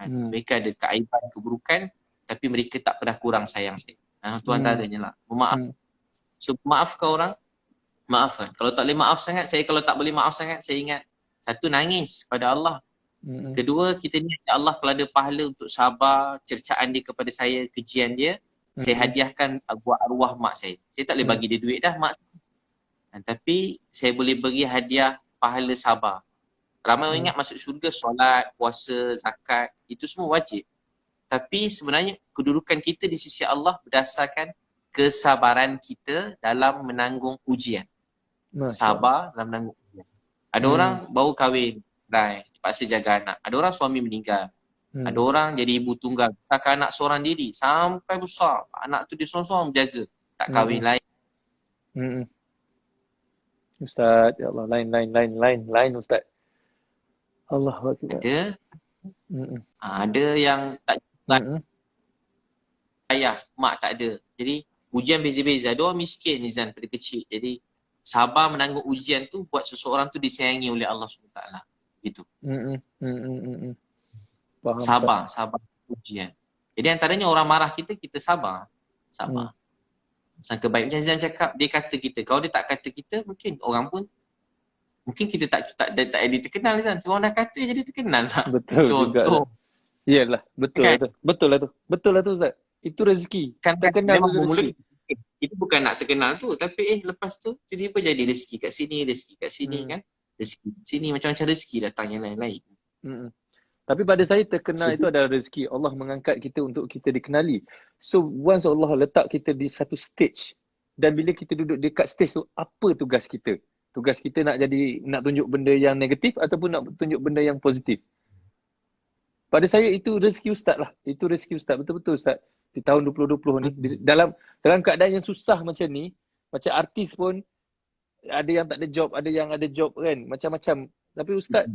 B: Mereka ada keaiban, keburukan. tapi mereka tak pernah kurang sayang saya. Itu antaranya lah. Memaaf. So maafkan orang, maafkan. Kalau tak boleh maaf sangat, kalau tak boleh maaf sangat, saya ingat satu, nangis pada Allah. Kedua, kita ni Allah kalau ada pahala untuk sabar cercaan dia kepada saya, kejian dia, saya hadiahkan buat arwah mak saya. Saya tak boleh bagi dia duit dah mak saya. Tapi saya boleh bagi hadiah pahala sabar. Ramai orang ingat masuk syurga solat, puasa, zakat, itu semua wajib. Tapi sebenarnya kedudukan kita di sisi Allah berdasarkan kesabaran kita dalam menanggung ujian. Sabar dalam menanggung ujian. Ada orang baru kahwin, terpaksa jaga anak. Ada orang suami meninggal. Ada orang jadi ibu tunggal, besarkan anak seorang diri sampai besar. Anak tu dia seorang-seorang menjaga, tak kahwin lain.
A: Ustaz, ya Allah, lain Ustaz. Allah Akbar.
B: Ada yang tak ayah, mak tak ada. Jadi ujian beza-beza. Ada orang miskin Nizan pada kecil. Jadi sabar menanggung ujian tu buat seseorang tu disayangi oleh Allah SWT. Gitu. Faham, sabar ujian. Jadi antaranya orang marah kita, kita sabar. Sangka baik. Macam Nizan cakap, dia kata kita. Kalau dia tak kata kita, mungkin orang pun mungkin kita tak jadi terkenal Nizan. Cuma orang dah kata jadi terkenal lah.
A: Betul juga. Iyalah, betul kan? Betul lah tu Ustaz. Itu rezeki.
B: Kan terkenal tu rezeki. Itu bukan nak terkenal tu, tapi lepas tu tiba-tiba jadi rezeki kat sini kan. Rezeki sini, macam-macam rezeki datang yang lain-lain.
A: Tapi pada saya terkenal itu adalah rezeki. Allah mengangkat kita untuk kita dikenali. So once Allah letak kita di satu stage, dan bila kita duduk dekat stage tu, apa tugas kita? Tugas kita nak tunjuk benda yang negatif ataupun nak tunjuk benda yang positif. Pada saya itu rezeki Ustaz lah. Itu rezeki Ustaz. Betul-betul Ustaz. Di tahun 2020 ni, dalam keadaan yang susah macam ni, macam artis pun ada yang tak ada job, ada yang ada job kan, macam-macam. Tapi Ustaz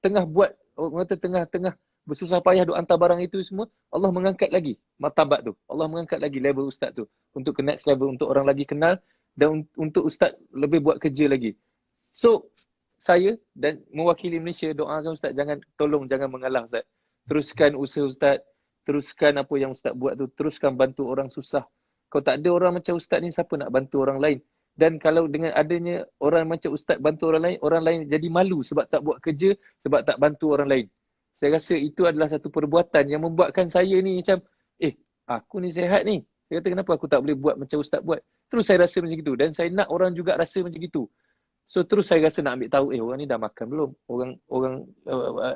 A: tengah buat, orang kata tengah bersusah payah duk hantar barang itu semua, Allah mengangkat lagi martabat tu. Allah mengangkat lagi level Ustaz tu untuk ke next level, untuk orang lagi kenal dan untuk Ustaz lebih buat kerja lagi. So saya dan mewakili Malaysia doakan Ustaz, tolong jangan mengalah Ustaz. Teruskan usaha Ustaz, teruskan apa yang Ustaz buat tu, teruskan bantu orang susah. Kalau tak ada orang macam Ustaz ni, siapa nak bantu orang lain? Dan kalau dengan adanya orang macam Ustaz bantu orang lain jadi malu sebab tak buat kerja, sebab tak bantu orang lain. Saya rasa itu adalah satu perbuatan yang membuatkan saya ni macam, aku ni sihat ni. Saya kata kenapa aku tak boleh buat macam Ustaz buat? Terus saya rasa macam itu. Dan saya nak orang juga rasa macam itu. So terus saya rasa nak ambil tahu, orang ni dah makan belum? Orang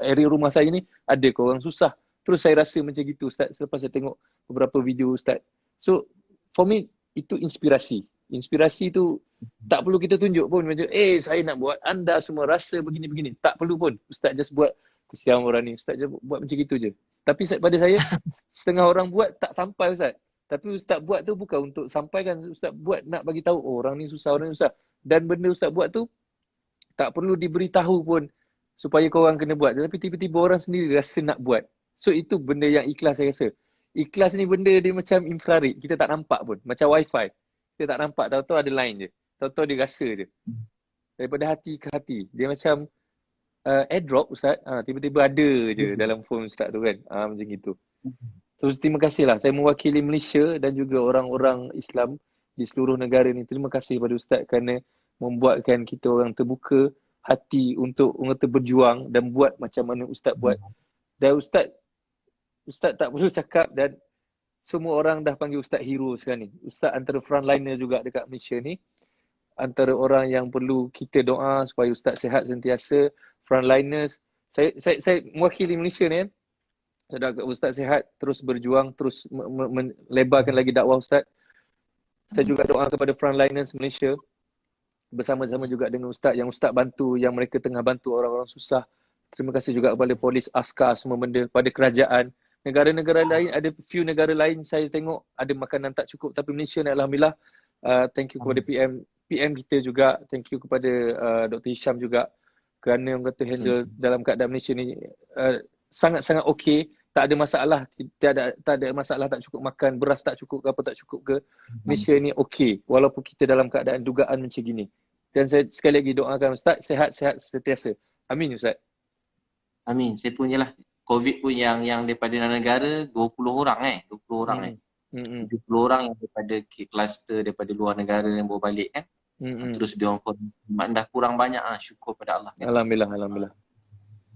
A: area rumah saya ni ada ke orang susah? Terus saya rasa macam gitu Ustaz selepas saya tengok beberapa video Ustaz. So for me itu inspirasi. Inspirasi tu tak perlu kita tunjuk pun macam saya nak buat anda semua rasa begini-begini. Tak perlu pun. Ustaz just buat, kesian orang ni. Ustaz just buat macam gitu je. Tapi pada saya setengah orang buat tak sampai Ustaz. Tapi Ustaz buat tu bukan untuk sampaikan. Ustaz buat nak bagi tahu orang ni susah, orang ni susah. Dan benda Ustaz buat tu tak perlu diberitahu pun supaya korang kena buat. Tapi tiba-tiba orang sendiri rasa nak buat. So itu benda yang ikhlas saya rasa. Ikhlas ni benda dia macam infrared. Kita tak nampak pun. Macam wifi. Kita tak nampak. Tahu-tahu ada line je. Tahu-tahu dia rasa je. Daripada hati ke hati. Dia macam airdrop Ustaz. Tiba-tiba ada je dalam phone Ustaz tu kan. Macam gitu. So terima kasih lah. Saya mewakili Malaysia dan juga orang-orang Islam di seluruh negara ni. Terima kasih kepada Ustaz kerana membuatkan kita orang terbuka hati untuk berjuang dan buat macam mana Ustaz buat. Dan Ustaz tak perlu cakap dan semua orang dah panggil Ustaz hero sekarang ni. Ustaz antara frontliner juga dekat Malaysia ni. Antara orang yang perlu kita doa supaya Ustaz sihat sentiasa. Frontliners. Saya mewakili Malaysia ni kan. Saya doakan Ustaz sihat, terus berjuang, terus melebarkan lagi dakwah Ustaz. Saya juga doa kepada frontliners Malaysia. Bersama-sama juga dengan Ustaz, yang Ustaz bantu, yang mereka tengah bantu orang-orang susah. Terima kasih juga kepada polis, askar, semua benda, pada kerajaan. Negara-negara lain, ada few negara lain saya tengok ada makanan tak cukup. Tapi Malaysia ni Alhamdulillah, thank you kepada PM kita juga. Thank you kepada Dr. Hisham juga. Kerana orang kata handle dalam keadaan Malaysia ni sangat-sangat okey. Tak ada masalah, tak ada masalah tak cukup makan, beras tak cukup ke apa tak cukup ke. Malaysia ni okey walaupun kita dalam keadaan dugaan macam gini. Dan saya sekali lagi doakan Ustaz sihat-sihat sentiasa. Amin Ustaz.
B: Amin. Saya punyalah COVID pun yang daripada negara 20 orang 20 orang 70 orang yang daripada kluster daripada luar negara yang bawa balik kan. Terus dia orang dah kurang banyak syukur pada Allah kan.
A: Alhamdulillah.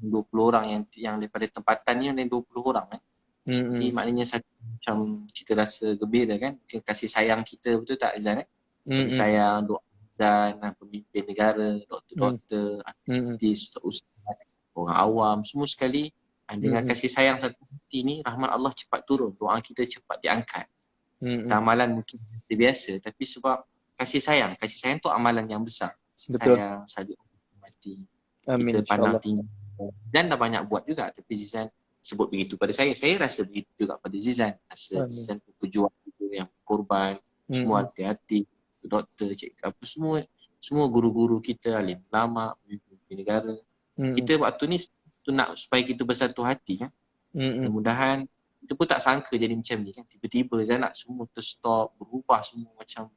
B: 20 orang yang daripada tempatan ni ada 20 orang kan. Jadi maknanya satu macam kita rasa gembira kan. Mungkin kasih sayang kita, betul tak Izan kan? Kasih sayang doa Izan, pemimpin negara, doktor-doktor, artis, ustaz, orang awam, semua sekali dengan kasih sayang satu hati ni, rahmat Allah cepat turun, doa kita cepat diangkat. Kita amalan mungkin biasa, tapi sebab kasih sayang tu amalan yang besar. Kasih sayang, saling mati. Kita pandang tinggi. Dan dah banyak buat juga, tapi Zizan sebut begitu pada saya rasa begitu juga pada Zizan. Rasa Zizan pejuang itu yang korban, semua hati-hati, doktor, cikgu, apa semua guru-guru kita, alim ulama, pemimpin negara. Kita waktu ni nak supaya kita bersatu hati kan. Mudah-mudahan kita pun tak sangka jadi macam ni kan. Tiba-tiba Zan nak semua terstop, berubah semua macam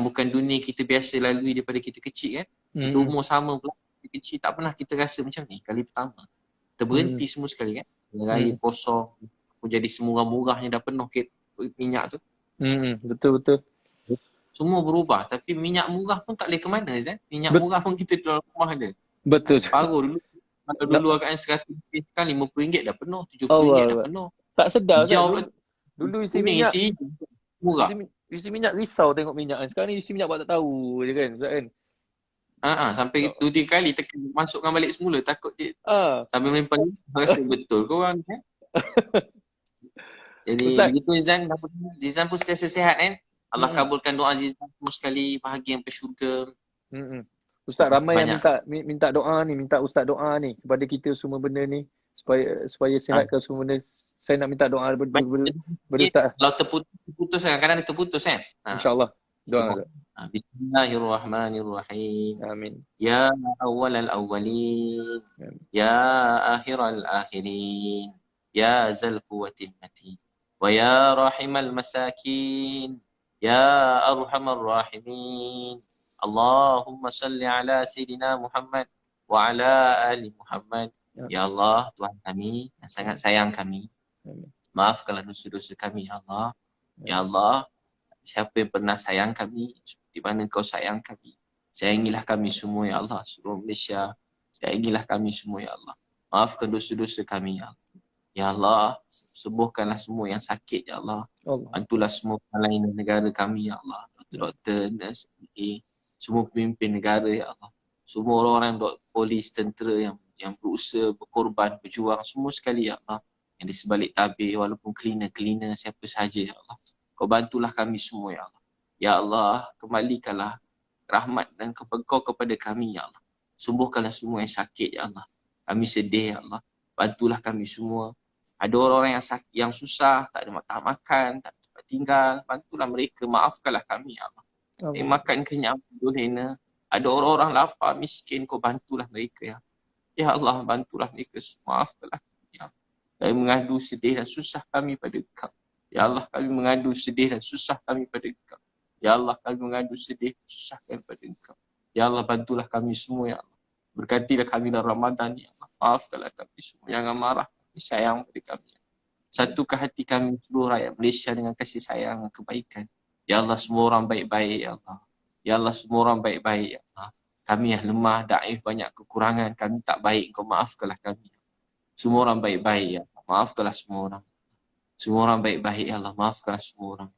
B: bukan dunia kita biasa lalui daripada kita kecil kan. Kita umur sama pula, kita kecil tak pernah kita rasa macam ni kali pertama. Terberhenti semua sekali kan. Raya kosong, jadi semua murahnya dah penuh minyak tu.
A: Betul.
B: Semua berubah, tapi minyak murah pun tak boleh ke mana Zan. Minyak murah pun kita dalam rumah ada.
A: Betul.
B: Separuh dulu. Kalau dulu agaknya RM100 sekarang RM50 dah penuh, RM70 dah penuh.
A: Tak sedar
B: kan.
A: Dulu isi minyak murah. Isi minyak risau tengok minyak kan. Sekarang ni isi minyak buat tak tahu je kan Ustaz kan.
B: Sampai 2-3 kali masukkan balik semula, takut dia sampai melempar ni rasa betul korang kan. Jadi Ustaz, begitu Zizan pun sentiasa sihat kan. Allah kabulkan doa Zizan semua sekali, bahagia sampai syurga.
A: Ustaz, ramai yang minta doa ni, minta Ustaz doa ni kepada kita semua benda ni supaya sihatkan semua benda. Saya nak minta doa daripada Ustaz.
B: Kalau terputus kan, kadang dia terputus kan.
A: InsyaAllah. Doa.
B: Bismillahirrahmanirrahim.
A: Amin.
B: Ya awwalal awwalin. Ya akhiral akhirin. Ya zal quwwatil matin. Wa ya rahimal masakin. Ya arhamar rahimin. Allahumma salli ala Sayyidina Muhammad wa ala ali Muhammad. Ya Allah, Tuhan kami yang sangat sayang kami. Maafkanlah dosa-dosa kami, ya Allah. Ya Allah, siapa yang pernah sayang kami seperti mana Kau sayang kami, sayangilah kami semua, ya Allah. Seluruh Malaysia, sayangilah kami semua, ya Allah. Maafkan dosa-dosa kami, ya Allah. Ya Allah, sembuhkanlah semua yang sakit, ya Allah. Bantulah semua pelayanan negara kami, ya Allah. Doktor, nurse, semua pemimpin negara, ya Allah. Semua orang-orang polis, tentera yang berusaha, berkorban, berjuang, semua sekali, ya Allah. Yang di sebalik tabir, walaupun cleaner, siapa sahaja, ya Allah. Kau bantulah kami semua, ya Allah. Ya Allah, kembalikanlah rahmat dan Kau kepada kami, ya Allah. Sembuhkanlah semua yang sakit, ya Allah. Kami sedih, ya Allah. Bantulah kami semua. Ada orang-orang yang susah, tak ada makan, tak ada tempat tinggal. Bantulah mereka, maafkanlah kami, ya Allah. Makan kenyang, boleh. Ada orang-orang lapar, miskin, Kau bantulah mereka, ya. Ya Allah, bantulah mereka, maafkanlah kami, ya Allah. Kami mengadu sedih dan susah kami pada Kau. Ya Allah, kami mengadu sedih dan susah kami pada Engkau. Ya Allah, kami mengadu sedih dan susah kami pada Engkau. Ya Allah, bantulah kami semua, ya Allah. Berkatilah kami dalam Ramadan, ya Allah. Maafkanlah kami semua. Jangan marah, sayang pada kami. Satukan hati kami seluruh rakyat Malaysia dengan kasih sayang dan kebaikan. Ya Allah, semua orang baik-baik, ya Allah. Ya Allah, semua orang baik-baik, ya Allah. Kami yang lemah, daif, banyak kekurangan. Kami tak baik, Kau maafkanlah kami. Semua orang baik-baik, ya Allah. Maafkanlah semua orang. Semua orang baik-baik, ya Allah. Maafkanlah semua orang.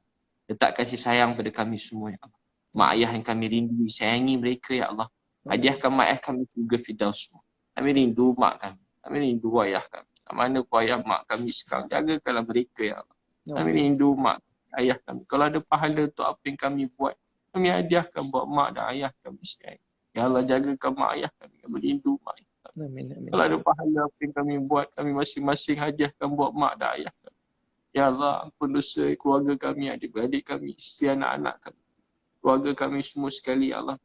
B: Letak kasih sayang pada kami semua, ya Allah. Mak ayah yang kami rindu, sayangi mereka, ya Allah. Hadiahkan mak ayah kami surga firdaus semua. Kami rindu mak kami. Kami rindu ayah kami. Mana pun ayah mak kami sekarang, jagakanlah mereka, ya Allah. Kami rindu mak ayah kami. Kalau ada pahala untuk apa yang kami buat, kami hadiahkan buat mak dan ayah kami sekarang. Ya Allah, jagakan mak ayah kami. Kami rindu mak ayah kami. Amin. Kalau ada pahala apa yang kami buat, kami masing-masing hadiahkan buat mak dan ayah kami. Ya Allah, ampun dosa keluarga kami, adik-beradik kami, isteri anak-anak kami, keluarga kami semua sekali, ya Allah.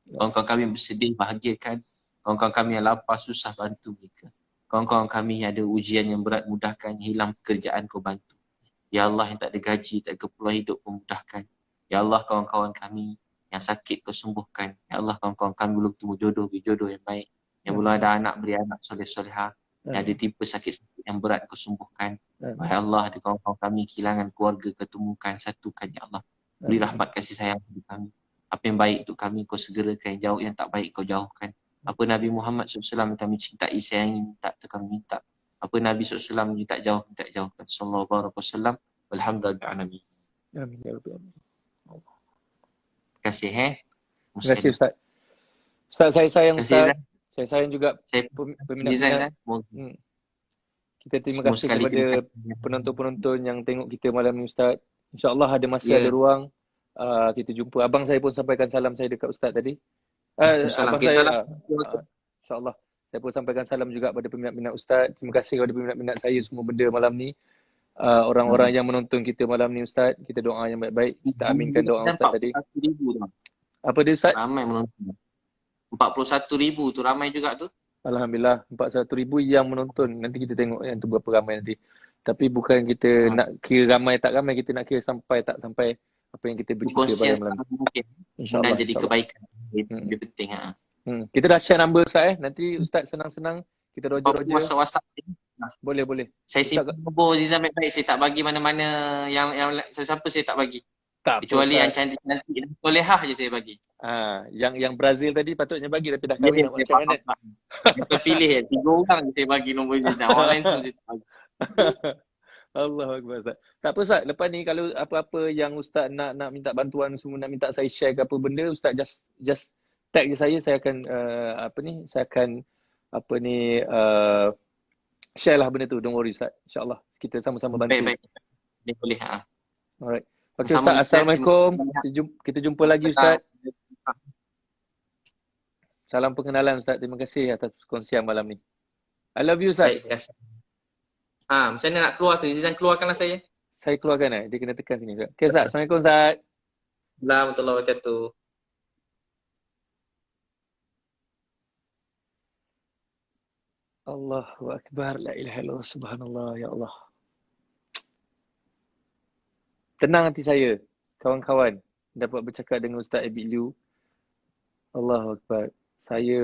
B: Kawan-kawan kami bersedih, bahagiakan. Kawan-kawan kami yang lapar, susah, bantu mereka. Kawan-kawan kami yang ada ujian yang berat, mudahkan. Hilang pekerjaan, Kau bantu. Ya Allah, yang tak ada gaji, tak ada keperluan hidup, Kau mudahkan. Ya Allah, kawan-kawan kami yang sakit, Kau sembuhkan. Ya Allah, kawan-kawan kami belum temu jodoh, beri jodoh yang baik. Yang belum ada anak, beri anak soleh-solehah. yang ada timpa sakit-sakit yang berat Kau sembuhkan. Wahai Allah, ada kawan-kawan kami kehilangan keluarga, ketemukan, satukan ya Allah. Beri rahmat kasih sayang kepada kami. Apa yang baik untuk kami Kau segerakan, jauh yang tak baik Kau jauhkan. Apa Nabi Muhammad SAW kami cintai, sayangi, minta tu kami minta. Apa Nabi SAW minta jauhkan. Sallallahu alaihi wasallam. Walhamdulillah.
A: Amin ya Rabbi.
B: Terima kasih
A: Terima kasih Ustaz. Ustaz, saya sayang Ustaz. Saya sayang juga peminat-peminat. Kita terima kasih kepada penonton-penonton yang tengok kita malam ni Ustaz. InsyaAllah ada masa, ada ruang. Kita jumpa. Abang saya pun sampaikan salam saya dekat Ustaz tadi. Abang saya, InsyaAllah. Saya pun sampaikan salam juga pada peminat-peminat Ustaz. Terima kasih kepada peminat-peminat saya semua benda malam ni. Orang-orang yang menonton kita malam ni Ustaz. Kita doa yang baik-baik. Kita aminkan doa Ustaz tadi.
B: 41,000 tu.
A: Apa dia Ustaz?
B: Ramai menonton. 41,000 tu ramai juga tu.
A: Alhamdulillah 41,000 yang menonton. Nanti kita tengok yang tu berapa ramai nanti. Tapi bukan kita nak kira ramai tak ramai, kita nak kira sampai tak sampai apa yang kita bercerita pada malam ni.
B: InsyaAllah. Dan jadi kebaikan. Dia penting.
A: Kita dah share number Ustaz Nanti Ustaz senang-senang kita roger-roger.
B: Masuk WhatsApp.
A: Boleh.
B: Saya simpan nombor Zizan baik-baik. Saya tak bagi mana-mana yang siapa saya tak bagi. Kecuali yang cantik-cantik dan solehah je saya bagi.
A: Yang Brazil tadi patutnya bagi tapi dah kahwin nak macam mana?
B: Kita pilih 3 orang je saya bagi nombor Zizan. Orang lain semua saya tak bagi.
A: Allahuakbar Ustaz. Tak apa Ustaz, lepas ni kalau apa-apa yang Ustaz nak minta bantuan semua, nak minta saya share ke apa benda, Ustaz just tag je saya akan saya akan share lah benda tu. Don't worry Ustaz. InsyaAllah kita sama-sama bantu.
B: Baik. Dia boleh.
A: Alright. Okay Ustaz, Assalamualaikum. Kita jumpa lagi Ustaz. Salam pengenalan Ustaz. Terima kasih atas perkongsian malam ni. I love you Ustaz.
B: Baik, macam mana nak keluar tu? Zizan keluarkanlah saya.
A: Saya keluarkan dia kena tekan sini Ustaz. Okay Ustaz, Assalamualaikum Ustaz.
B: Warahmatullahi wabarakatuh.
A: Allahu Akbar. La ilaha illallah. Subhanallah. Ya Allah. Tenang hati saya, kawan-kawan, dapat bercakap dengan Ustaz Abid Liu. Allahu Akbar. Saya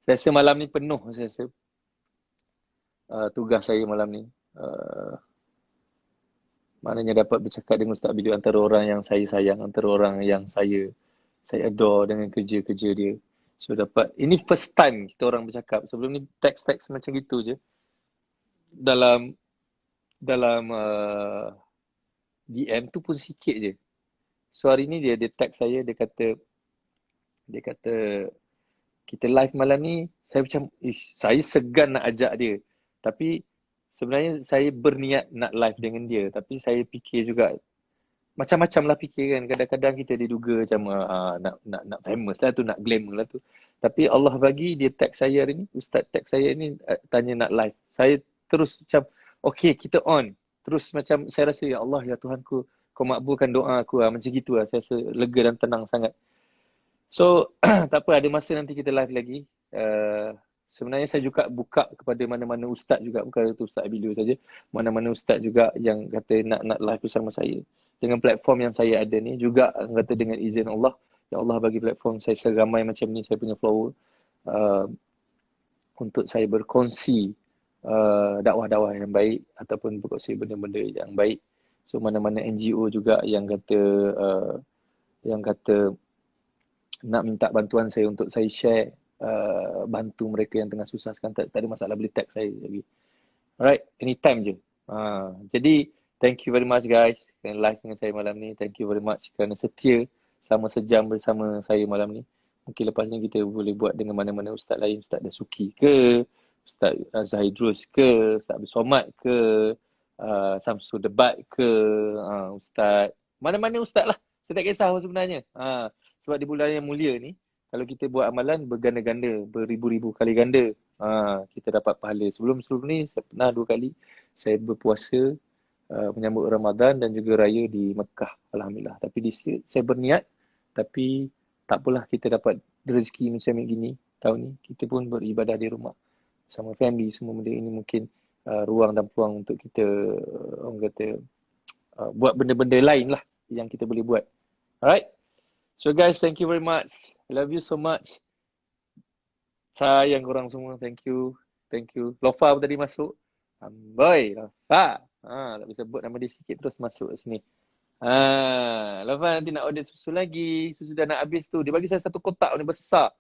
A: rasa malam ni penuh, saya rasa. Tugas saya malam ni. Maknanya dapat bercakap dengan Ustaz Abid Liu, antara orang yang saya sayang, antara orang yang saya adore dengan kerja-kerja dia. So ini first time kita orang bercakap. Sebelum ni teks-teks macam gitu je. Dalam DM tu pun sikit je. So hari ni dia tag saya, dia kata kita live malam ni. Saya macam saya segan nak ajak dia. Tapi sebenarnya saya berniat nak live dengan dia. Tapi saya fikir juga macam-macam lah fikir kan. Kadang-kadang kita diduga macam nak famous lah tu, nak glamour lah tu. Tapi Allah bagi dia tag saya hari ni, Ustaz tag saya ni tanya nak live. Saya terus macam okay, kita on. Terus macam saya rasa, ya Allah, ya Tuhanku, kau makbulkan doa aku. Macam gitu lah. Saya rasa lega dan tenang sangat. So, tak apa, ada masa nanti kita live lagi. Sebenarnya saya juga buka kepada mana-mana ustaz juga. Bukan itu Ustaz Abid Liu saja. Mana-mana ustaz juga yang kata nak live bersama saya. Dengan platform yang saya ada ni. Juga kata dengan izin Allah. Ya Allah bagi platform saya seramai macam ni. Saya punya follower. Untuk saya berkongsi dakwah-dakwah yang baik ataupun berkongsi benda-benda yang baik. So mana-mana NGO juga yang kata nak minta bantuan saya untuk saya share, bantu mereka yang tengah susah sekarang, tak ada masalah, boleh tag saya lagi. Alright, anytime je. Jadi thank you very much guys kerana live dengan saya malam ni. Thank you very much kerana setia selama sejam bersama saya malam ni. Mungkin lepas ni kita boleh buat dengan mana-mana ustaz lain, Ustaz Dasuki ke, Ustaz Zahidrus ke, Ustaz Abdul Somad ke, Samsul Debat ke, Ustaz, mana-mana ustaz lah. Saya tak kisah apa sebenarnya. Sebab di bulan yang mulia ni, kalau kita buat amalan berganda-ganda, beribu-ribu kali ganda, kita dapat pahala. Sebelum ni, saya pernah 2 kali saya berpuasa menyambut Ramadan dan juga raya di Mekah. Alhamdulillah. Tapi saya berniat, tapi tak apalah, kita dapat rezeki macam gini tahun ni. Kita pun beribadah di rumah sama family, semua benda ini mungkin ruang dan peluang untuk kita orang kata buat benda-benda lain lah yang kita boleh buat. Alright. So guys, thank you very much. I love you so much. Sayang korang semua. Thank you. Thank you. Lofa pun tadi masuk. Amboi, Lofa. Tak bisa sebut nama dia sikit terus masuk sini. Lofa nanti nak order susu lagi. Susu dah nak habis tu. Dia bagi saya satu kotak ni besar.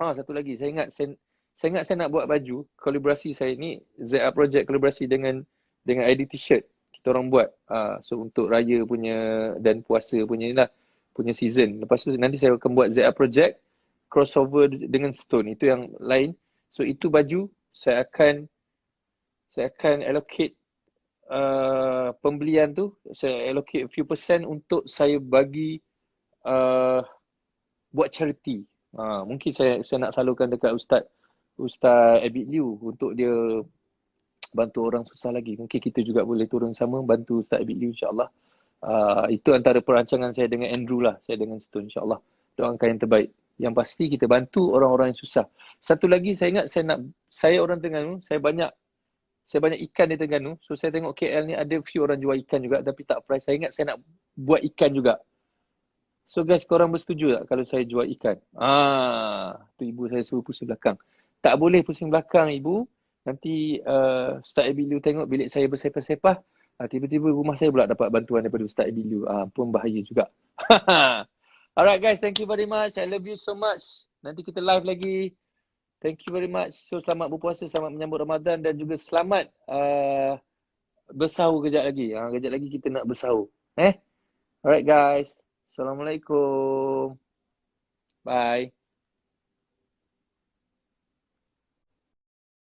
A: Satu lagi. Saya ingat saya nak buat baju. Kolaborasi saya ni, ZA Project kolaborasi dengan ID T-shirt. Kita orang buat. So untuk raya punya dan puasa punya ni lah. Punya season. Lepas tu nanti saya akan buat ZA Project crossover dengan Stone. Itu yang lain. So itu baju saya akan allocate pembelian tu, saya allocate a few percent untuk saya bagi buat charity. Mungkin saya nak salurkan dekat Ustaz Abid Liu untuk dia bantu orang susah lagi. Mungkin kita juga boleh turun sama bantu Ustaz Abid Liu, insyaAllah. Itu antara perancangan saya dengan Andrew lah, saya dengan Stone, insyaAllah. Doakan yang terbaik. Yang pasti kita bantu orang-orang yang susah. Satu lagi saya ingat saya orang Terengganu, saya banyak ikan di Terengganu. So saya tengok KL ni ada few orang jual ikan juga tapi tak fry. Saya ingat saya nak buat ikan juga. So guys, korang bersetuju tak kalau saya jual ikan? Tu ibu saya suruh pusing belakang. Tak boleh pusing belakang ibu. Nanti Ustaz Abilu tengok bilik saya bersepah-sepah. Tiba-tiba rumah saya pula dapat bantuan daripada Ustaz Abilu. Pun bahaya juga. Alright guys, thank you very much. I love you so much. Nanti kita live lagi. Thank you very much. So selamat berpuasa, selamat menyambut Ramadan dan juga selamat bersahur kejap lagi. Kejap lagi kita nak bersahur. Alright guys. Assalamualaikum. Bye.